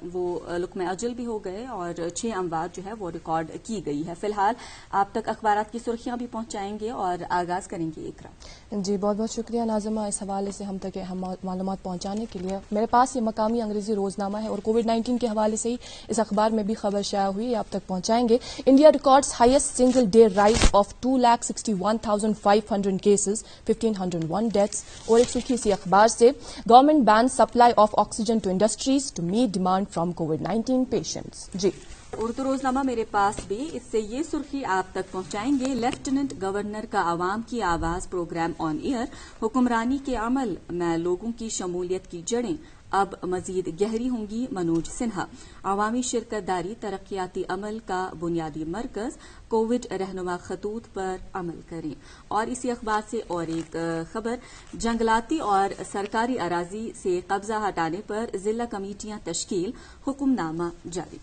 वो लुक्मे अजल भी हो गए और 6 अमवात जो है वो रिकॉर्ड की गई है। फिलहाल आप तक अखबारात की सुर्खियां भी पहुंचाएंगे और आगाज करेंगे इकरा। जी बहुत बहुत शुक्रिया नाज़िमा इस हवाले से हम तक मालूमात पहुंचाने के लिए। मेरे पास ये मकामी अंग्रेजी रोजनामा है और कोविड-19 के हवाले से ही इस अखबार में भी खबर शाया हुई, आप तक पहुंचाएंगे। India records highest single day rise of 2,61,500 cases, 1,501 deaths. और एक सुर्खी इसी अखबार से, government ban supply of oxygen to industries to meet demand from कोविड-19 पेशेंट्स। जी उर्दू रोजनामा मेरे पास भी, इससे ये सुर्खी आप तक पहुंचाएंगे। लेफ्टिनेंट गवर्नर का आवाम की आवाज प्रोग्राम ऑन एयर, हुक्मरानी के अमल में लोगों की शमूलियत की जड़ें अब मजीद गहरी होंगी, मनोज सिन्हा। अवामी शिरकतदारी तरक्याती अमल का बुनियादी मरकज, कोविड रहनुमा खतूत पर अमल करें। और इसी अखबार से और एक खबर, जंगलाती और सरकारी अराजी से कब्जा हटाने पर जिला कमेटियां तश्कील, हुक्मनामा जारी।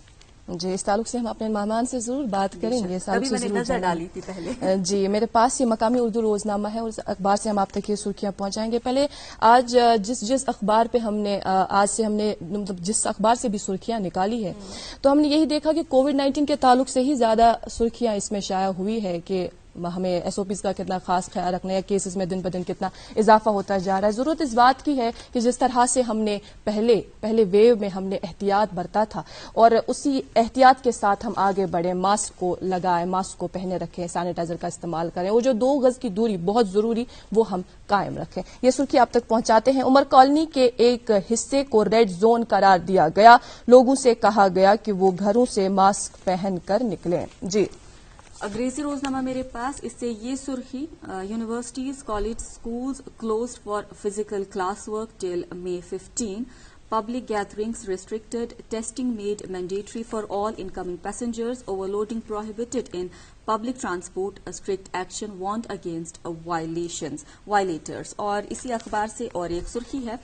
जी इस ताल्लुक से हम अपने मेहमान से जरूर बात करेंगे। अभी मैंने नजर डाली थी पहले। जी मेरे पास ये मकामी उर्दू रोजनामा है और इस अखबार से हम आप तक ये सुर्खियां पहुंचाएंगे। पहले आज जिस अखबार पे हमने आज से हमने मतलब जिस अखबार से भी सुर्खियां निकाली है तो हमने यही देखा कि कोविड-19 के ताल्लुक से ही ज्यादा सुर्खियां इसमें शाया हुई है कि हमें एसओपीज का कितना खास ख्याल रखना है, केसेस में दिन ब दिन कितना इजाफा होता जा रहा है। जरूरत इस बात की है कि जिस तरह से हमने पहले वेव में हमने एहतियात बरता था और उसी एहतियात के साथ हम आगे बढ़े, मास्क को लगाए, मास्क को पहने रखें, सैनिटाइजर का इस्तेमाल करें, वो जो 2 गज की दूरी बहुत जरूरी वो हम कायम रखें। ये सुर्खी आप तक पहुंचाते हैं। उमर कॉलोनी के एक हिस्से को रेड जोन करार दिया गया, लोगों से कहा गया कि वो घरों से मास्क पहनकर निकलें। जी अंग्रेजी रोजनामा मेरे पास, इससे ये सुर्खी, universities, college, schools closed for physical class work till May 15, public gatherings restricted, testing made mandatory for all incoming passengers, overloading prohibited in public transport, a strict action warned against violators। और इसी अखबार से और एक सुर्खी है,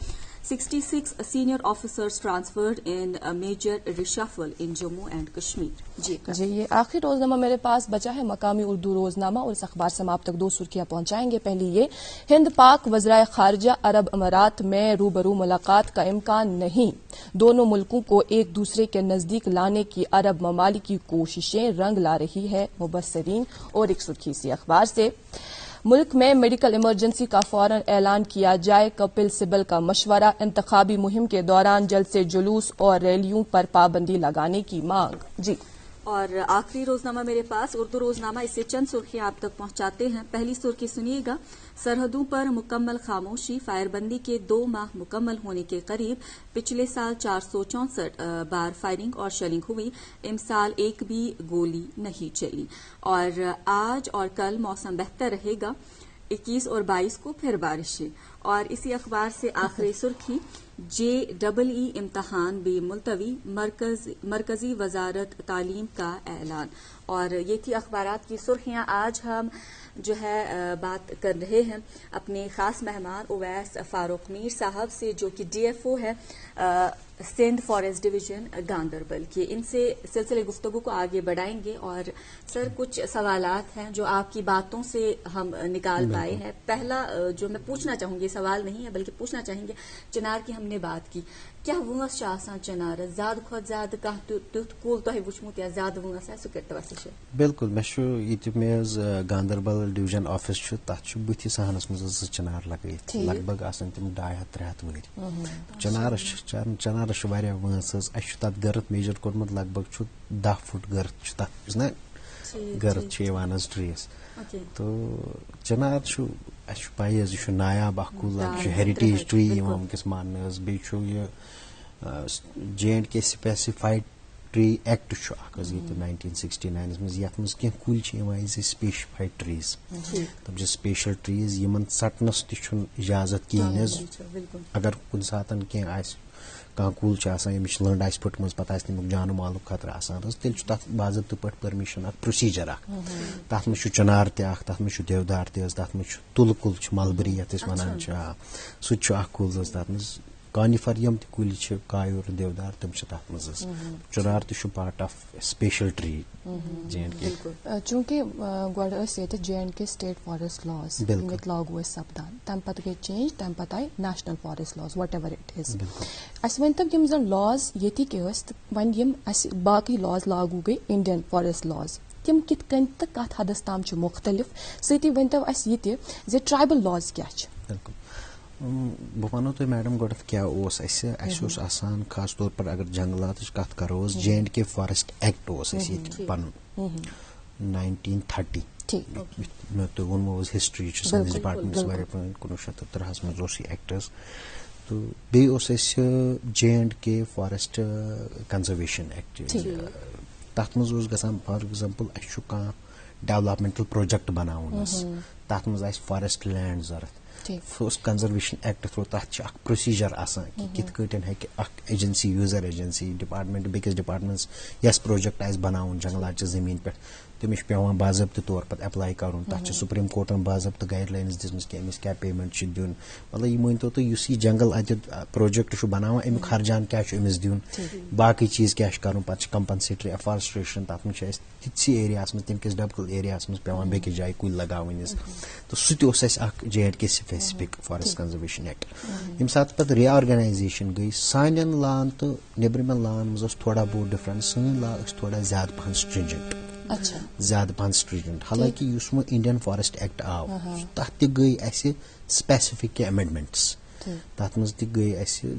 66 senior officers transferred in a major reshuffle in Jammu and Kashmir। जी ये आखिरी रोजनामा मेरे पास बचा है, मकामी उर्दू रोजनामा, और इस अखबार से हम आप तक 2 सुर्खियां पहुंचाएंगे। पहली ये, हिंद पाक वज़राए खारजा अरब अमारात में रूबरू मुलाकात का इम्कान नहीं, दोनों मुल्कों को एक दूसरे के नजदीक लाने की अरब ममालिक की कोशिशें रंग ला रही है मुबस्सिरीन। और एक सुर्खी इसी अखबार से, मुल्क में मेडिकल इमरजेंसी का फौरन ऐलान किया जाए, कपिल सिब्बल का मशवरा, इंतखाबी मुहिम के दौरान जल्द से जुलूस और रैलियों पर पाबंदी लगाने की मांग। जी और आखिरी रोजनामा मेरे पास, उर्दू रोजनामा, इससे चंद सुर्खियां आप तक पहुंचाते हैं। पहली सुर्खी सुनिएगा, सरहदों पर मुकम्मल खामोशी, फायरबंदी के 2 माह मुकम्मल होने के करीब, पिछले साल 464 बार फायरिंग और शेलिंग हुई, इमसाल एक भी गोली नहीं चली। और आज और कल मौसम बेहतर रहेगा, 21 और 22 को फिर बारिशें। और इसी अखबार से आखिरी सुर्खी, JEE इम्तहान भी मुलतवी, मरकजी वजारत तालीम का ऐलान। और ये थी अखबारात की सुर्खियां। आज हम जो है बात कर रहे हैं अपने खास मेहमान उवैस फारूक मीर साहब से, जो कि DFO है सिंध फॉरेस्ट डिवीजन गांदरबल के। इनसे सिलसिले गुफ्तगू को आगे बढ़ाएंगे। और सर कुछ सवालात हैं जो आपकी बातों से हम निकाल पाए हैं। पहला जो मैं पूछना चाहूंगी, सवाल नहीं है बल्कि पूछना चाहेंगे, चिनार की हमने बात की, क्या वंस आसान चिनार ज्यादा खुद ज्यादा कह तुथ कूल तो वुचमुत या ज्यादा वंस है सुकट वस बिल्कुल मे गांदरबल डिवीजन ऑफिस तथ बुथि सहनस मज चिनार लगित लगभग आसान तम 200-300 वरी चिनार वंस तथ गर्थ मेजर कोर्मुत लगभग 10 फुट गर्थ तथ गर्थ ट्रीस तो चिनार पाई यह नायाब कुल हेरिटेज ट्री वनकस मान बे J&K स्पेसिफाइड ट्री एक्ट 1969 मज ये कह कुल स्पेसिफाइड ट्रीज तब स्पेशल ट्रीज इन सटनस इजाजत कहें अगर कुछ सात कह कुल लंड आ फुटम पे तमुक जान माल खतर तेल तथ बाज़ाब्त पे परमिशन प्रोसीजर तथ मे चिनार तथ मे देवदार तथ मे तुल कुल मलबरी ये वन सह कुल तथ कानिफर यम ते कुली छ कायूर देवदार तम छ तथ मज चुनार ते छु part of special tree JNK चूंकि गोड ये JNK स्टेट फॉरेस्ट लॉज यत लागू सपदान तम पत गई चेंज तम पत आई national forest laws whatever it is अस वन तब यम जन लॉज ये वन यम बाकी लॉज लागू गई इंडियन फॉरेस्ट लॉज तम कित कन तो कत हदस ताम मुख्तलिफ सती वन तब अस ये ट्राइबल लॉज क्या बह वनो तो मैडम गोड क्या आसान खास तौर पर अगर जंगलात कत करो JNK फॉरेस्ट एक्ट पन 1930 मैं तो वो हिस्ट्री डिपार्टमेंट 1973 मज एक्टस तो बे JNK फॉरेस्ट कंजर्वेशन एक्ट तथ मज for example a developmental project बनावन तथ मज फॉरेस्ट लैंड जरूरत कंजर्वेशन एक्ट थ्रू तथ प्रोसीजर कि कित कटन हेक एजेंसी यूजर एजेंसी डिपार्टमेंट बेकिस डिपार्टमेंट्स यस प्रोजेक्ट आस बनावन जंगलात जमीन पे तमिस पेवान बाज़ाब्त तौर पर अप्लाई करुन तथ सुप्रीम कोर्टन बाज़ाब्त गाइडलाइंस दिसमस कि अमिस क्या पेमेंट दिन मतलब यह मानतो तो यह जंगल अत प्रोजेक्ट बनावान अमुक खर्जान क्या अमिस दिन बाकी चीज क्या कर कंपनसेटरी एफॉरेस्ट्रेशन तथ मे तिथसी एरिया तमकिस डबकल एरिया पेवान बेकिस जाय कुल लगावनिस तो सह JNK specific forest conservation act यम सात पत रीऑर्गेनाइजेशन गई सान लान तो नेबरमन लान मज थोड़ा बहुत डिफरेंस सन ला थोड़ा ज्यादा पहन स्ट्रिंजेंट ज्यादा पहन स्ट्रिंजेंट हालांकि इंडियन फॉरेस्ट एक्ट आव तथ गई स्पेसिफिक क्या अमेंडमेंट्स तथ मज गई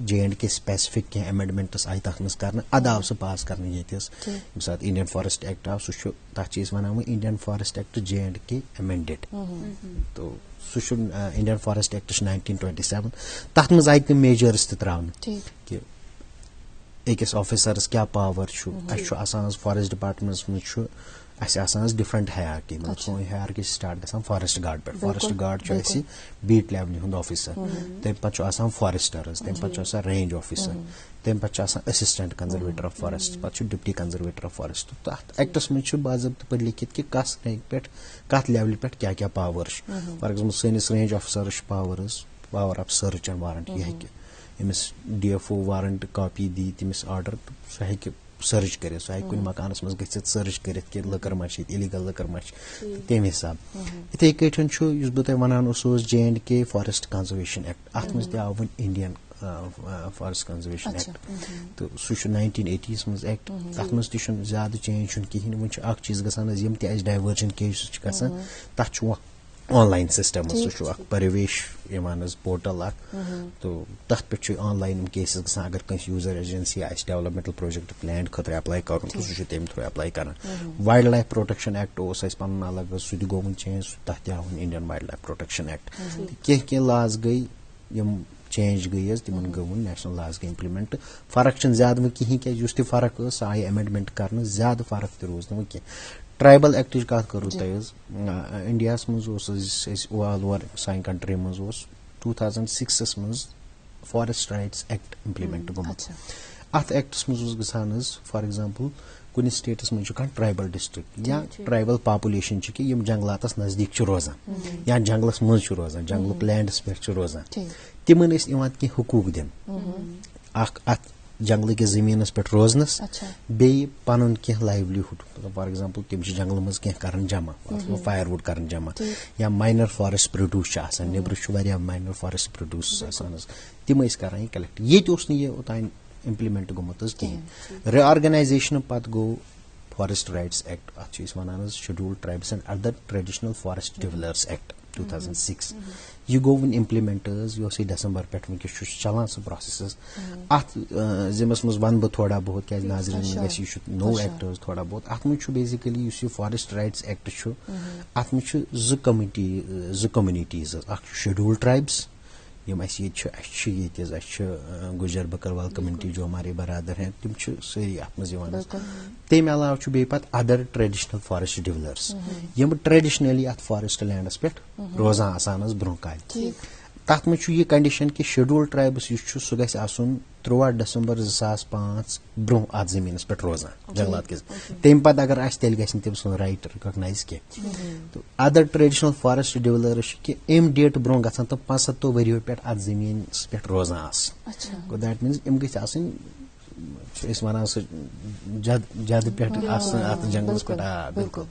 JNK स्पेसिफिक क्या अमेंडमेंट्स आई तथ मज कर अद आव सह पास कर इंडियन फॉरेस्ट एक्ट आव सह तथ one Indian forest act JNK amended तो सह इंडियन फॉरेस्ट एक्ट 1927 तथ मज आई तम मेजर्स त्रावन कि अकिस ऑफिसरस क्या पावर फॉरेस्ट डिपार्टमेंट्स मज डिफरेंट हायरार्की मतलब सोन हायरार्की स्टार्ट गसान फॉरेस्ट गार्ड पे फॉरेस्ट गार्ड बीट लेवल हुंद ऑफिसर तम पे फॉरेस्टर्स तम पे रेंज ऑफिसर तम पे असिस्टेंट कंजर्वेटर ऑफ फॉरेस्ट पे डिप्टी कंजर्वेटर ऑफ फॉरेस्ट तो तथ एक्टस मज बाज़ाब्त पे लिखित कि कस रैंक पे कत लेवल पे क्या क्या पावर फॉर एग्जांपल सैनिस range officer power of search and warrant यह अमिस DFO वारंट कॉपी दी तमिस ऑर्डर सह हेक सर्च कर सह कुछ मकानस मज गि सर्च कर लकर मा इलीगल लकर मा तम हिसाब इथे कटन बह तुम one JNK forest conservation act अत मज आव one Indian forest conservation act तो सह 1980 मज एक्ट तथ मज ज्यादा चेंज कहीं वो चीज गसान यम डाइवर्जन केस गसान तथ ऑनलाइन सिस्टम सह परिवेश पोर्टल तो तथ पे ऑनलाइन केसेस गसान अगर कहीं user agency developmental project land खतर अप्लाई कर सह तम थ्रू अप्लाई कर वाइल्ड लाइफ प्रोटेक्शन एक्ट पन अलग सह गोमुन चेंज तथ Indian wild life protection act कह लाज गई यम चेंज गई तिमन गो नेशनल लाज गई इम्प्लीमेंट फर्क ज्यादा कहीं क्या फर्क सह आई अमेंडमेंट कर ज्यादा फर्क रोज कह ट्राइबल एक्ट कत करूँ तुम इंडिया मज ऑल ओवर सान कंट्री मज 2006 मज फॉरेस्ट राइट्स एक्ट इम्प्लीमेंट गोमुत अत एक्टस मज गसान फॉर एग्जांपल कुछ स्टेटस मज ट्राइबल डिस्ट्रिक्ट या ट्राइबल पॉपुलेशन कि जंगलात नजदीक रोजान या जंगलस मज रोजान जंगल लैंडस पे रोजान तिमन कह हुकूक दिन अत जंगल के जमीनस पे रोजनस बे पन कह लाइवलीहुड फॉर एग्जांपल तम जंगल मज कह कर जमा फायरवुड कर जमा या माइनर फॉरेस्ट प्रोड्यूस नबर माइनर फॉरेस्ट प्रोड्यूस तम कर कलेक्ट ये ओतान इम्प्लीमेंट गोमुत कहें रीऑर्गेनाइजेशन पत गो फॉरेस्ट राइट्स एक्ट अत one scheduled tribes and other traditional forest developers act 2006 यह गो वन इम्प्लीमेंट यह दिसंबर पे वनकस चलान सह प्रोसेस अत जिमस मज वन बह थोड़ा बहुत क्या नाजरीन नो एक्ट थोड़ा बहुत अत मज बेसिकली फॉरेस्ट राइट्स एक्ट अत मज जो कम्युनिटीज शेड्यूल्ड ट्राइब्स यम गुजर बकरवाल कम्युनिटी जो हमारे बरादर हैं तम सारी अत मज तम अलाव बे पत अदर ट्रेडिशनल फॉरेस्ट डिवेलपर्स यम ट्रेडिशनली अत फॉरेस्ट लैंडस पे रोजान आसान ब्रोह काल तथ में यह कंडीशन कि शेड्यूल ट्राइब्स सह गु 3 दिसंबर 2005 ब्रोह अत जमीन पे रोजान जंगलात किस तम पत अगर तेल गम सुन राइट रिकॉग्नाइज कह तो अदर ट्रेडिशनल फॉरेस्ट डिवेलपर्स कि अम डेट ब्रोह गन तो 75 वरियों पे अत जमीन पे रोजान गो दैट मीन्स अम गस वन जद पे जंगल पे बिल्कुल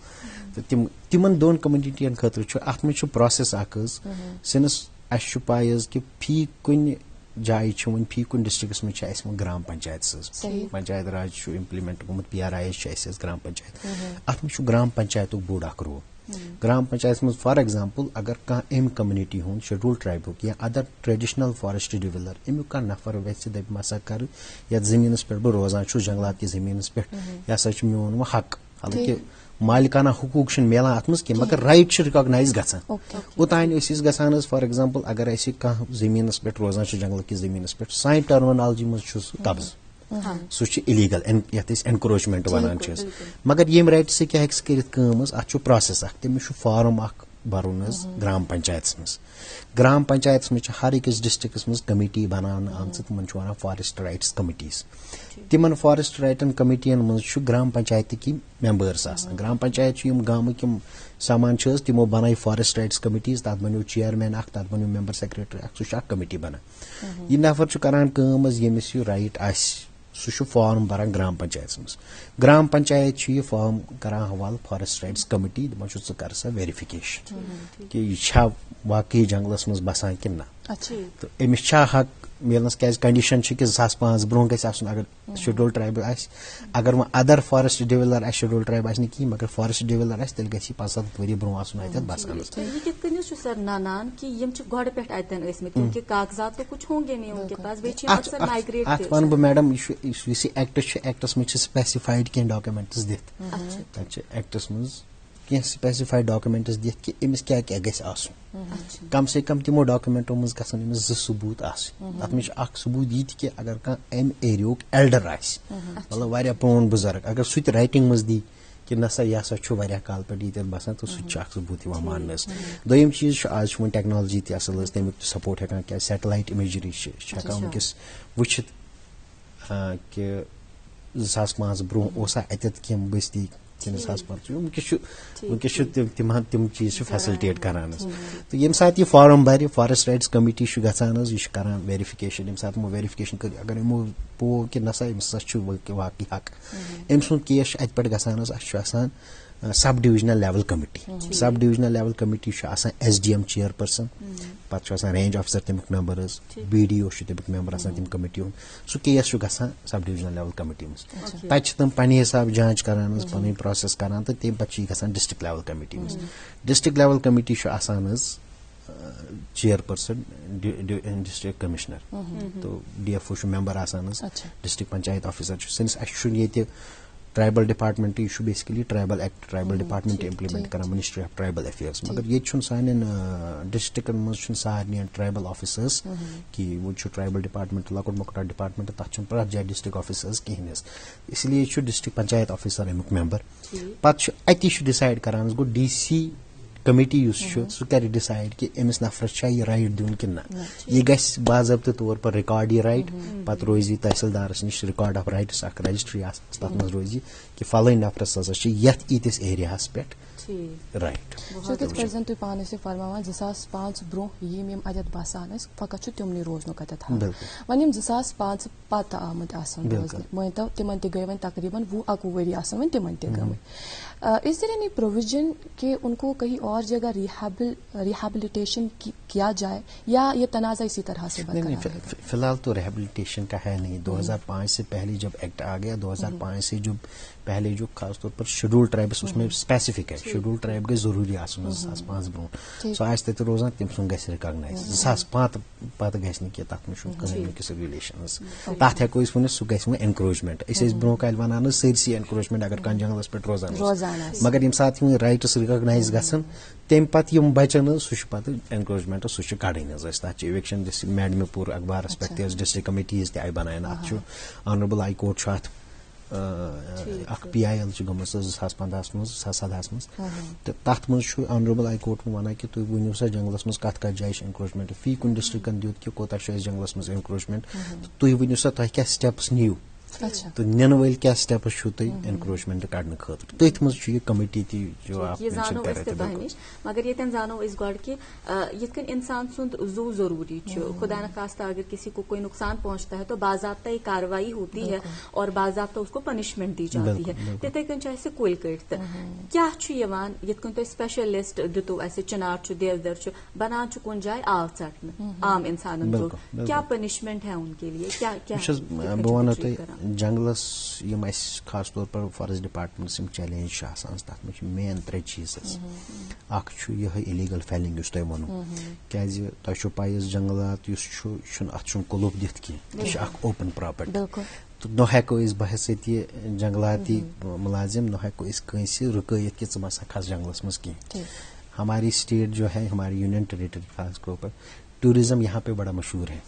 तो तिमन दोन कम्युनिटियन खतर अत में प्रोसेस सिनस अस पाई कि फी कुन जाय फी कुन डिस्ट्रिक्स में ग्राम पंचायत पंचायत राज इम्प्लीमेंट गुमत PRIS ग्राम पंचायत अत में ग्राम पंचायत बोर्ड रोल ग्राम पंचायत में फॉर एग्जाम्पल अगर कह अम कम्युनिटी हूँ शेड्यूल ट्राइबुक या अदर ट्रेडिशनल फॉरेस्ट डिवेलपर अमुक कह नफर वेच दप हसा कर ये जमीन पे बह रोजान जंगलात की जमीन पे यह हसा मोन वो हक हालांकि मालिकाना हुकूक मिलान अत मज मगर राइट रिकॉग्नाइज गसान ओतान गसान फॉर एग्जाम्पल अगर कह जमीन पे रोजान जंगल की जमीन पे सान टर्मिनोलॉजी मज कब्ज सह इलीगल ये एनक्रोचमेंट वन मगर ये राइट से क्या कर प्रोसेस तमिस फार्म भरुन ग्राम पंचायत में हर अकिस डिस्ट्रिक्स मज कमिटी बनाने आम तिमन वन फॉरेस्ट राइट्स कमिटीज तिमन फॉरेस्ट राइटन कमिटियन मज ग्राम पंचायत की मेंबर्स ग्राम पंचायत गामक सामान तिमो बनाई फॉरेस्ट राइट्स कमिटीज तथ बनो चेयरमैन तथ बनो मेंबर सेक्रेटरी सह कमिटी बना यह नफर करान यमिस राइट सह फॉर्म भरान ग्राम पंचायत यह फॉर्म करान हवाल फॉरेस्ट राइट्स कमिटी दपान च कर सा वेरिफिकेशन कि यह वाकई जंगलस मज बसान कि ना तो अमिस हक मिलनस क्या कंडीशन कि 2005 ब्रोह गस अगर शेड्यूल ट्राइब अगर वह other forest developer schedule tribe कहीं मगर फॉरेस्ट डिवेलपर तेल गि 75 वरी ब्रोह बसान सर नानान कि गड पे कागजात तो कुछ होंगे नहीं उनके पास अत वन बह मैडम एक्टस में स्पेसिफाइड कह डॉक्यूमेंट्स दिख एक्टस मज कह स्पेसिफाइड डॉक्यूमेंट्स दिख कि अमिस क्या क्या गस कम से कम तिमो डॉक्यूमेंटो मज गसन अमिस 2 सबूत अत में सबूत यह कि अगर कह अम एरियुक एल्डर मतलब वारिया प्रोन बुजुर्ग अगर सह राइटिंग मज दी कि नसा यह हसा काल पे ये बसान तो सह सबूत मान दोम चीज आज वो टेक्नोलॉजी तसल तमिक सपोर्ट हेकान क्या सैटेलाइट इमेजरी वनकस वुचित कि 2005 ब्रोह ओसा अतत कम बस्ती 2005 वनकस तिम चीज फैसिलिटेट करान तो ये सात यह फॉर्म भर फॉरेस्ट राइट्स कमिटी गसान यह करान वेरिफिकेशन ये सात वेरिफिकेशन कर अगर यमो पो कि नसा अमिस वाकई हक अम सुंद केस अत पे गसान sub divisional level committee SDM chairperson पे रेंज ऑफिसर तमिक मेंबर BDO तमिक मेंबर तम कमिटी सह केस गसान सब डिविजनल लेवल कमिटी मज पे तम पन्ने हिसाब जांच करान पन प्रोसेस करान तो तम पे गसान डिस्ट्रिक्ट लेवल कमिटी मज district level committee chairperson district commissioner तो DFO member district panchayat officer since ये ट्राइबल डिपार्टमेंट यह basically tribal act tribal department implement कर मिनिस्ट्री ऑफ ट्राइबल अफेयर्स मगर ये सान डिस्ट्रिक्टन मज सारे ट्राइबल ऑफिसर्स कि वो ट्राइबल डिपार्टमेंट लकुट मकुटा डिपार्टमेंट तथ प्रत जाए डिस्ट्रिक्ट ऑफिसर्स कहें इसलिए डिस्ट्रिक्ट पंचायत ऑफिसर अमुक मेंबर पे अति डिसाइड करान गो DC कमिटी सह कर डिसाइड कि अमिस नफरस यह राइट दिन कि ना यह गस बाज़ाब्ते तौर पर रिकॉर्ड यह राइट पे रोज तहसीलदारस निश रिकॉर्ड ऑफ राइट्स रजिस्ट्री तथ मज रोज कि फलान नफरस हसा यस एरिया पे राइट तुम पान फरमान 2005 ब्रोह यम अत बसान फकत तिमन रोजन अत वन 2005 पत आमद रोजन वन तो तिमन गई वन तकरीबन 20-21 वरी वन तिमन गई इज देयर एनी प्रोविजन कि उनको कहीं और जगह रिहेबिलिटेशन किया जाए या ये तनाज़ा इसी तरह से फिलहाल तो रिहेबिलिटेशन का है नहीं 2005 से पहले जब एक्ट आ गया 2005 से जो पहले जो खासतौर पर शेड्यूल ट्राइब्स उसमें स्पेसिफिक है शेड्यूल ट्राइब गई जरूरी आसन 2005 ब्रोह सो आज तक रोजान तम सुन गस रिकॉग्नाइज 2005 पत गस न तथ में कहीं किस रिलेशन तथ हेको वन सह गस एनक्रोचमेंट ब्रोह कल वन सरसी एनक्रोचमेंट अगर कह जंगलस पे रोजान मगर ये सात राइट्स रिकॉग्नाइज गसन तम पे बचान सह पे एनक्रोचमेंट सह कड़न तथ इविक्शन मैडमपुर अखबारस पे डिस्ट्रिक्ट कमिटीज तय बनान ऑनरेबल हाई कोर्ट PIL गमस 2015 मज 2017 मज तो तथ मज ऑनरेबल हाई कोर्ट वन कि तुम वनो सा जंगलस मज कत जाए एनक्रोचमेंट फी कुन डिस्ट्रिक्टन दित कि कोता जंगलस मज एनक्रोचमेंट तुम वनो सा तुम क्या स्टेप्स नीव तो निन वल क्या स्टेप्स एनक्रोचमेंट कड़ने खतर तथ मज कमेटी जो आप मेंशन कर रहे थे मगर ये जानो इस गॉड कि ये इंसान सुंद जू जरूरी खुदा न खास्ता अगर किसी को कोई नुकसान पहुंचता है तो बाज़ाब्ता एक कार्रवाई होती है और बाज़ाब्ता उसको पनिशमेंट दी जाती है तिथे कन ऐसे कुल कट क्या ये स्पेशलिस्ट दितो ऐसे चिनार देवदर बनान कुन जाए आव चटन आम इंसान क्या पनिशमेंट है उनके लिए क्या क्या बह वन जंगलस खास तौर पर फॉरेस्ट डिपार्टमेंट चैलेंज तथ में मेन 3 चीज यह इलीगल फेलिंग वो क्या तुम पा जंगलात अत कुलुप दिख कह ओपन प्रॉपर्टी तो न हेको बहसत जंगलाती मुलाजिम न हेको रुकैत कि बसा खस जंगलस मज कह हमारी स्टेट जो है हमारी यूनियन टेरिटरी खास तौर पर टूरिज्म यहाँ पे बड़ा मशहूर है।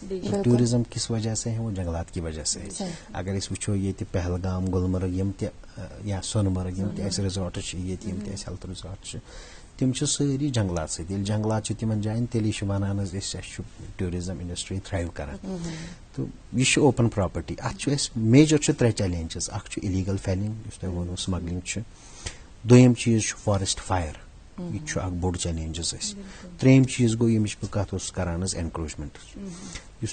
टूरिज्म किस वजह से है? वो जंगलात की वजह से है। अगर इस वो ये पहलगाम गुलमर्ग यम या सोनमर्ग यम रिजॉर्ट यम हेल्थ रिजॉर्ट तम सारी जंगलात सत जंगलात तिमन जायन तेली वनान टूरिज्म इंडस्ट्री थ्राइव कर तो यह ओपन प्रॉपर्टी अत मेजर 3 चैलेंजेस इलीगल फेलिंग वो स्मगलिंग दोयम चीज फॉरेस्ट फायर यह बोड़ चैलेंजेस 3 चीज गो यमिच कत करान एनक्रोचमेंट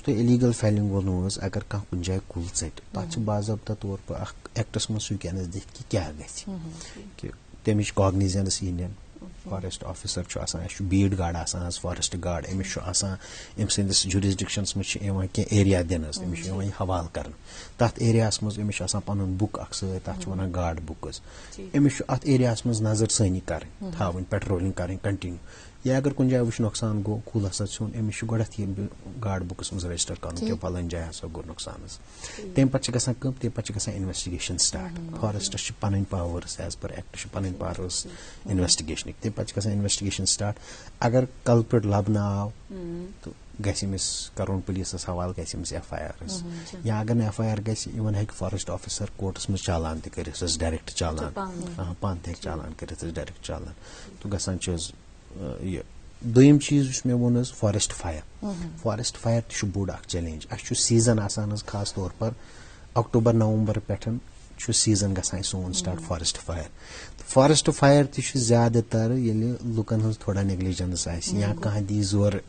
तो इलीगल फेलिंग वो अगर कह कुछ जाए कुल ट तथ बाज़ाब्ता तौर पर एक्टस मज सुकैनस दिख कि क्या गि तमिच cognizance in forest officer beat guard forest guard अमिस अम सदिस जुरिस्डिक्शनस मज एरिया दिन अमिस हवाल कर तथ एरिया मज अमिस पन बुक तथ वन गार्ड बुक अमिस अत एरिया मज नजर सानी कर पेट्रोलिंग कर कंटिन्यू या अगर कुछ जाए वो नुकसान गो कुल हसा अमिस गोथ गार्ड बुकस मज रजिस्टर कर फलान जाए हसा गो नुकसान तम पे इन्वेस्टिगेशन स्टार्ट फॉरेस्ट पन पावर्स एज पर एक्ट पन पावर्स इन्वेस्टिगेशन तम पे इन्वेस्टिगेशन स्टार्ट अगर कल्प्रिट लबन आव तो गमिस करुन पुलिस हवाल गमिस FIR या अगर न FIR गवन हे फॉरेस्ट ऑफिसर कोर्टस में चालान कर डायरेक्ट चालान पान चालान कर डायरेक्ट चालान तो गसान दोयम चीज मे वो फॉरेस्ट फायर बोड़ चैलेंज सीजन आसान खास तौर पर अक्टूबर नवंबर पे सीजन गसान सोन स्टार्ट फॉरेस्ट फायर ज्यादातर लुकन थोड़ा नेग्लिजेंस या कह दी जोर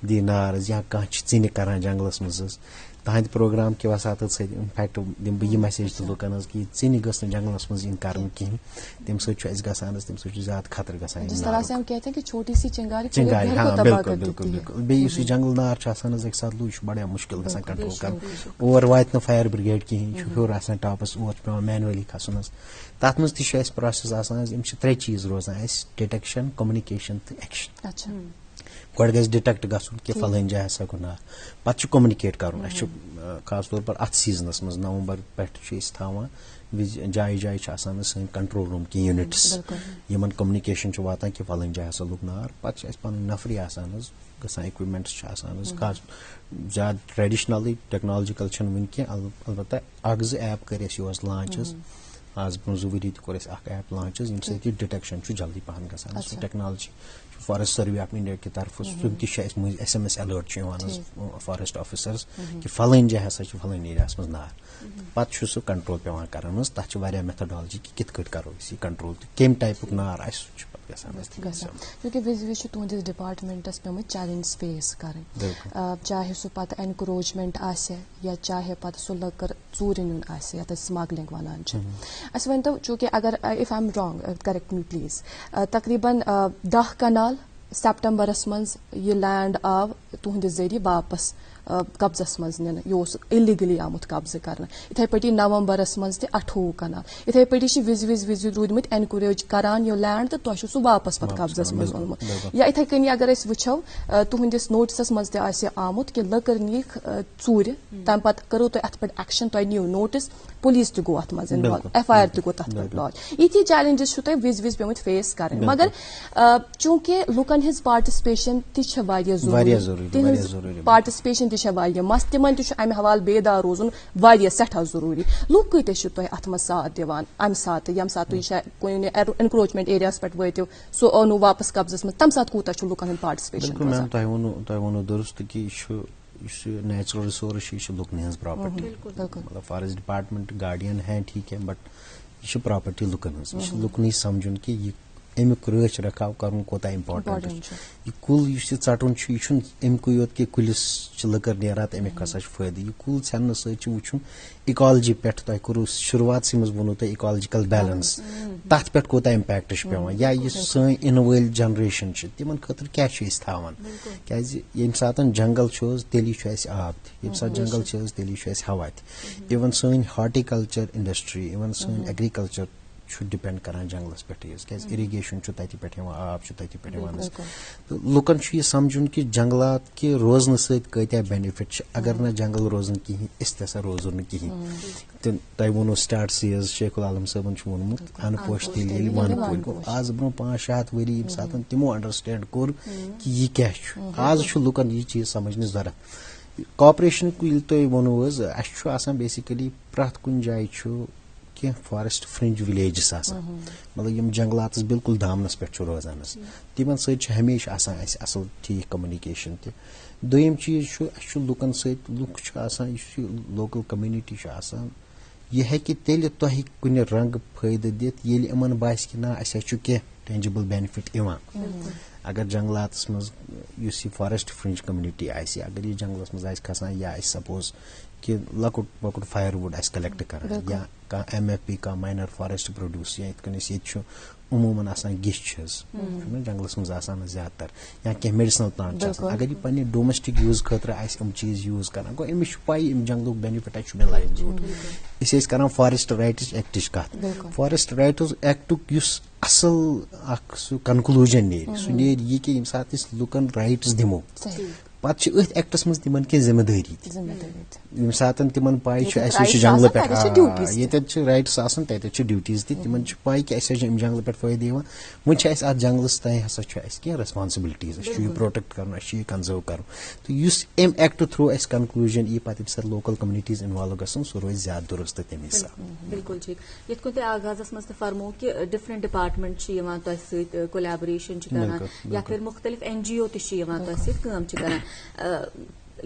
दी नार या कह चिन कर जंगलस मज तहद प्रोग्राम के वसात इनफैक्ट दिम बह मैसेज लुकन कि चिन गस जंगलस मज इन कर कहें तम सम ज्यादा खतर गसान जिस तरह से हम कहते हैं कि छोटी सी चिंगारी हाँ बिल्कुल बिल्कुल बिल्कुल बेस जंगल नार एक साथ लू बड़ा मुश्किल गसान कंट्रोल कर और वात फायर ब्रिगेड कहें हर टॉपस और पे मैनुअली खसन तथ मज प्रोसेस 3 चीज रोजान डिटेक्शन कम्युनिकेशन तो एक्शन गोड़ गि डिटेक्ट गन कि फलान जाए हसा गो नार पे कम्युनिकेट कर खास तौर पर अत सीजनस मज नवंबर पे जाए जाए सन कंट्रोल रूम की यूनिट्स यमन कम्युनिकेशन वातान कि फलान जाए हसा लुक नार पे पन नफरी गसान इक्विपमेंट्स खास ज्यादा ट्रेडिशनली टेक्नोलॉजिकल वन अलबत्ता 1-2 ऐप कर लॉन्च आज ब्रो 2 वरी कोर ऐप लॉन्च यम सत डिटेक्शन जल्दी पहन गसान technology forest survey of India की तरफ SMS अलर्ट फॉरेस्ट ऑफिसर्स कि फलान जाए हसा फलान एरिया मज नार पे सह कंट्रोल पे कर तथ मेथडोलॉजी कि कित करो कंट्रोल कम टाइप नार क्योंकि विज तुंदिस डिपार्टमेंटस पे चैलेंज फेस कर चाहे सह पे एनक्रोचमेंट या चाहे पे सह लकर चूर नुन या स्मगलिंग वनान वन तो चूंकि अगर if I am wrong correct me please तकरीबन 10 कनाल सितंबरस मज यह लैंड आव तुंद जरिए वापस कब्जस मज नीन यह इलीगली आमुत कब्जे कर इथे पे नवंबरस मज 28 कनाल इथे पे विज विज विज रूदमत एनकरेज करान यह लैंड तो तुह सह वापस पे कब्जस मज ओनमुत या इथे कनी अगर वो तुहंदिस नोटिस मज आमुत कि लकर नीख चूर तम पे करो तुम अत पे एक्शन तुम नीव नोटिस पुलिस तु गो अत मज इन्वॉल्व FIR तु गो तथ पे लॉन्च यी चैलेंजेस तुम विज विज पे फेस कर मगर चूंकि लुकन हिज पार्टिसिपेशन जरूरी पार्टिसिपेशन तह वारिया मस तिमन तह अमि हवाल बेदार रोजन वारिया सठा जरूरी लूक कतीस तुह अत मज साथ दिवान अमि साथ यम साथ तुम एनक्रोचमेंट एरियास पे वतो सो ओनु वापस कब्जस मज तम साथ कूता लुकन पार्टिसिपेशन मैम तुह वो दुरुस्त कि नेचुरल रिसोर्स यह लुकन हज प्रॉपर्टी मतलब फॉरेस्ट डिपार्टमेंट गार्डियन है ठीक है बट यह प्रॉपर्टी लुकन हज लुकन समझुन कि यह अमुक रच रखाव कर कोता इम्पार्टेंट यह कुल चटन यह अमुक योत कि कुलिस लकर नेरान अमुक हसा फायदे यह कुल छन सुन इकोलॉजी पे तुम करो शुरुआत मज वो तुम इकोलॉजिकल बैलेंस तथ पे कोता इम्पैक्ट पेवान या यह सन इन वल जनरेशन तिमन खतर क्या थावान क्या ये सात जंगल तेली आब ये सात जंगल तेली हवा इवन सन हॉर्टिकल्चर इंडस्ट्री इवन सन एग्रीकल्चर डिपेंड करान जंगलस पे क्या इरिगेशन तत पे आब तत पे तो लुकन यह समझुन कि जंगलात के रोजन सत्या बेनिफिट अगर ना जंगल रोजन कहें इस रोजो न कहें तुम वो स्टार्ट सीज शेखुल आलम साहबन वोनमुत अन पोश तेल वन पुल आज ब्रो 5-7 वरी सात तमो अंडरस्टैंड कोर कि यह क्या आज लुकन यह चीज समझने जरूरत कॉपरेशन तुम वो अस बेसिकली प्रत कुन जाए क्या फॉरेस्ट फ्रिंज विलेजेस मतलब यम जंगलात बिल्कुल दामनस पे रोजान तिमन सत हमेशा असल ठीक कम्युनिकेशन दोयम चीज लुकन सत लुक लोकल कम्युनिटी यह है कि तेल तुह कुन रंग फायदे दित ये इमन बास कि ना क्या टेंजिबल बेनिफिट अगर जंगलात मज फॉरेस्ट फ्रिंज कम्युनिटी अगर यह जंगलस मज खसान या सपोज कि लकुट वकुट फायरवुड कलेक्ट कर या MFP का माइनर फॉरेस्ट प्रोड्यूस या ये उमूमन गिश जंगलस मज ज्यादातर या क्या मेडिसिनल प्लांट अगर यह पे डोमेस्टिक यूज खतर अम चीज यूज कर गो अमिस पाई जंगल बेनिफिट मे लाइव कर फॉरेस्ट राइट्स एक्ट कत फॉरेस्ट राइट्स एक्ट असल कनक्लूजन नीर यह कि यम सात लुकन राइट्स दिमो पे एक्टस मज तिमन की जिम्मेदारी यम सात तिमन पाई जंगल पे ये राइट्स तत ड्यूटीज तिमन पाई कि अम जंगल पे फायदे वो अत जंगलस ताई हसा क्या रेस्पॉन्सिबिलिटीज प्रोटेक्ट कर कंजर्व कर तो अम एक्ट थ्रू कनक्लूजन यी पे लोकल कम्युनिटीज इन्वॉल्व गसन सह रोज ज्यादा दुरुस्त तमे बिल्कुल ठीक ये कुन आगाजस मज फरमो कि डिफरेंट डिपार्टमेंट कोलैबोरेशन या फिर मुख्तलिफ NGO तम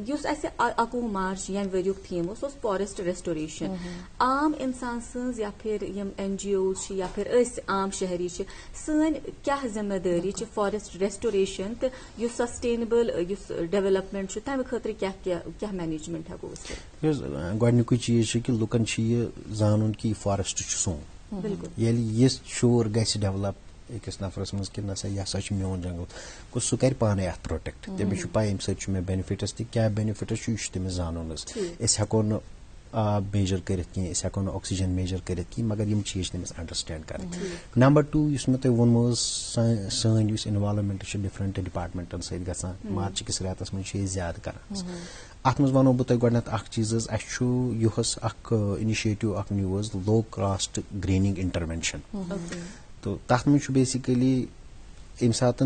युस असे 21 मार्च यम वरियुक थीम फॉरेस्ट रेस्टोरेशन आम इंसान सज या फिर यम NGOs या फिर आम शहरी सन क्या जिम्मेदारी फॉरेस्ट रेस्टोरेशन तो युस सस्टेनेबल युस डेवलपमेंट तम खतर क्या मैनेजमेंट हेको गोडनिकु चीज कि लुकन जानन कि फॉरेस्ट सोन ये शोर गस डेवलप अकिस नफरस मज कि नसा यह हसा मोन जंगल गो सह कर पाने अत प्रोटेक्ट तमिस पाई अम सत मे बेनिफिट्स क्या बेनिफिट्स यह तमिस जानन हेको न आब मेजर कर हेको न ऑक्सीजन मेजर कर मगर यम चीज तमिस अंडरस्टैंड कर नंबर 2 मे तुम वोनमो सन इन्वॉल्वमेंट डिफरेंट डिपार्टमेंटन सत मार्च किस रेतस मज ज्यादा कर अत मज वनो बह गोडनथ चीज use initiative news low cost grinning intervention तो तथ मज बेसिकली यम सात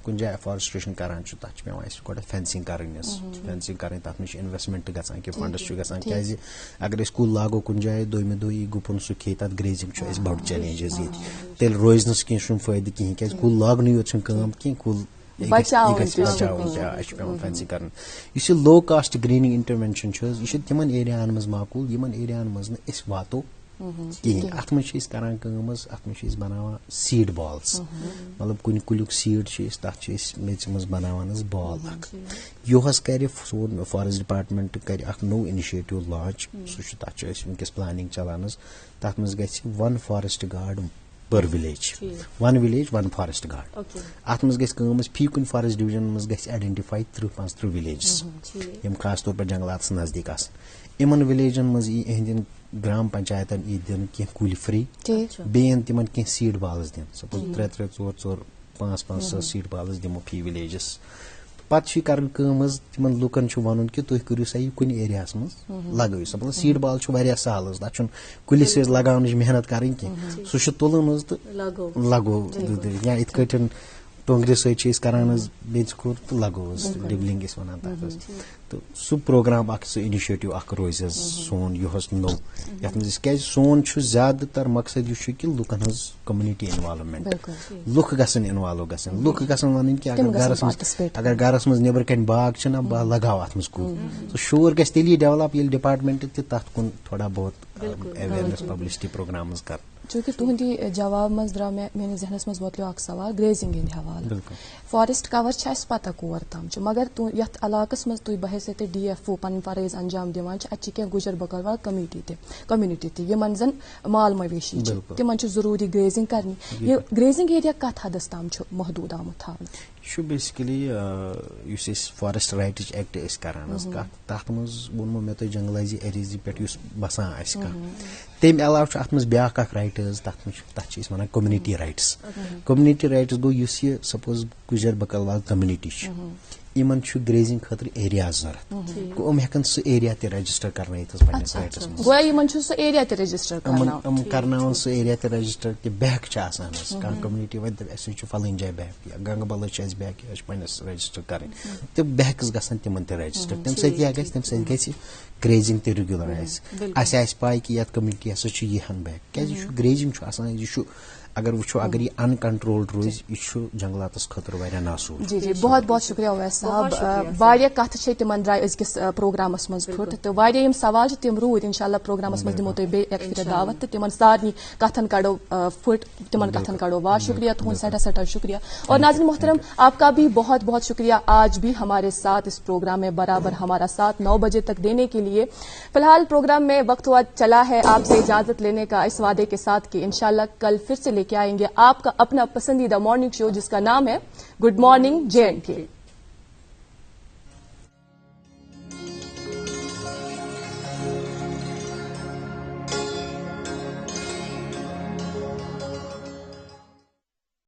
कुन जाए फॉरेस्ट्रेशन करान तथ पे गोड फेंसिंग कर तथ में इन्वेस्टमेंट गसान कि फंडस गसान क्या अगर कुल लागो कुन जाए दोमे दो गुपन सह खे तथ ग्रेजिंग बड़ चैलेंजेस ये तेल रोज कह फायदे कहें क्या कुल लागन योत कह कुल फेंसिंग कर लो कास्ट ग्रीनिंग इंटरवेंशन यह तिमन एरियान मज माकूल यमन एरियान मज वातो कहें अत करान अत बनावान सीड बॉल्स मतलब कुन कुलिक सीड तथ मेच मज बनावान बॉल योहस कर सोन फॉरेस्ट डिपार्टमेंट कर नो इनिशिएटिव लॉन्च तथ वनकस प्लानिंग चलान तथ मज गि 1 फॉरेस्ट गार्ड पर विलेज 1 विलेज 1 फॉरेस्ट गार्ड अत मज गि फी कुन फॉरेस्ट डिवीजन मज गि आइडेंटिफाई 30-35 विलेजेस यम खास तौर पर जंगलात नजदीक इमन विलेजन मज इहंदिन ग्राम पंचायतन दिन कह कुल फ्री बेन तिमन कह सीड बाल्स दिन सपोज 3-3 4-4 5-5 सीड बाल्स दिमो फी विलेजस पे कर तिमन लुकन वन कि तुम करू सा यह कुन एरिया मज लगो सपोज सीड बाल सहल तथा कुलिस लगान मेहनत कर सह तुलन तो लगो या इत टोंगरे सरान बेच तो लगो डिबलिंग वन तथ तो सह प्रोग्राम सह इनिशिएटिव रोज सोन यह नो ये क्या सोन ज्यादातर मकसद यह कि लुकन हज कम्युनिटी इन्वॉल्वमेंट लुक गसन इन्वॉल्व गसन लुक गसन वन कि अगर गरस मज नबर कन बाग ना बह लगाव अत मज कूद तो शोर गि तेली डेवलप ये डिपार्टमेंट तथ कुन थोड़ा बहुत अवेयरनेस पब्लिसिटी प्रोग्राम कर चूंकि तुहंदी जवाब मज द्रा मे जहनस मज वोतलो अख सवाल ग्रेजिंग हिंद हवाले फॉरेस्ट कवर पता कोर तम मगर यथ इलाकस मज तुम बहैसियत DFO पन फरज अंजाम दिवान अत क्या गुजर बकरवाल कम्युनिटी तमन जन माल मवेशी तिमन जरूरी ग्रेजिंग करनी ये ग्रेजिंग एरिया कत हदस तम महदूद आमुत थवनो बेसिकली फॉरेस्ट राइट्स एक्ट करान तथ मज वो मे तुम जंगलाजी एरिजी पे बसान तम अलाव अत मज ब्या राइट तथ वन कम्युनिटी राइट्स गो यह सपोज गुजर बकरवाल कम्युनिटी इन ग्रेजिंग खतर एरिया जरूरत गो हेकन सह एरिया ते रजिस्टर कर करना सह एरिया ते रजिस्टर कि बैक कह कम्युनिटी वन अस फलन जाए बैक या गंगबल बैक पस रजिस्टर कर तो बैक्स गसन तिमन ते रजिस्टर तम सत ग्रेजिंग ते रेगुलर आस पाई कि ये कम्युनिटी हसा यहन बैक क्या ग्रेजिंग यह अगर वो अगर ये अनकंट्रोल्ड रोज यह जंगलात खतर वारिया नासूर जी जी बहुत बहुत शुक्रिया उवैस साहब वारिया कथ तिमन द्राय अजकिस प्रोग्रामस मज फुट तो वारिया यम सवाल तिम रूद इंशाल्लाह प्रोग्रामस मज दिमो तुम एक फिर दावत तो तिमन सारनी कथन कड़ो फुट तिमन कथन कड़ो वाह शुक्रिया तुहद सटा शुक्रिया और नाज़रीन मोहतरम आपका भी बहुत बहुत शुक्रिया आज भी हमारे साथ इस प्रोग्राम में बराबर हमारा साथ 9 बजे तक देने के लिए। फिलहाल प्रोग्राम में वक्त हुआ चला है आपसे इजाजत लेने का इस वादे के साथ कि इंशाल्लाह कल फिर से लेके आएंगे आपका अपना पसंदीदा मॉर्निंग शो जिसका नाम है गुड मॉर्निंग J&K।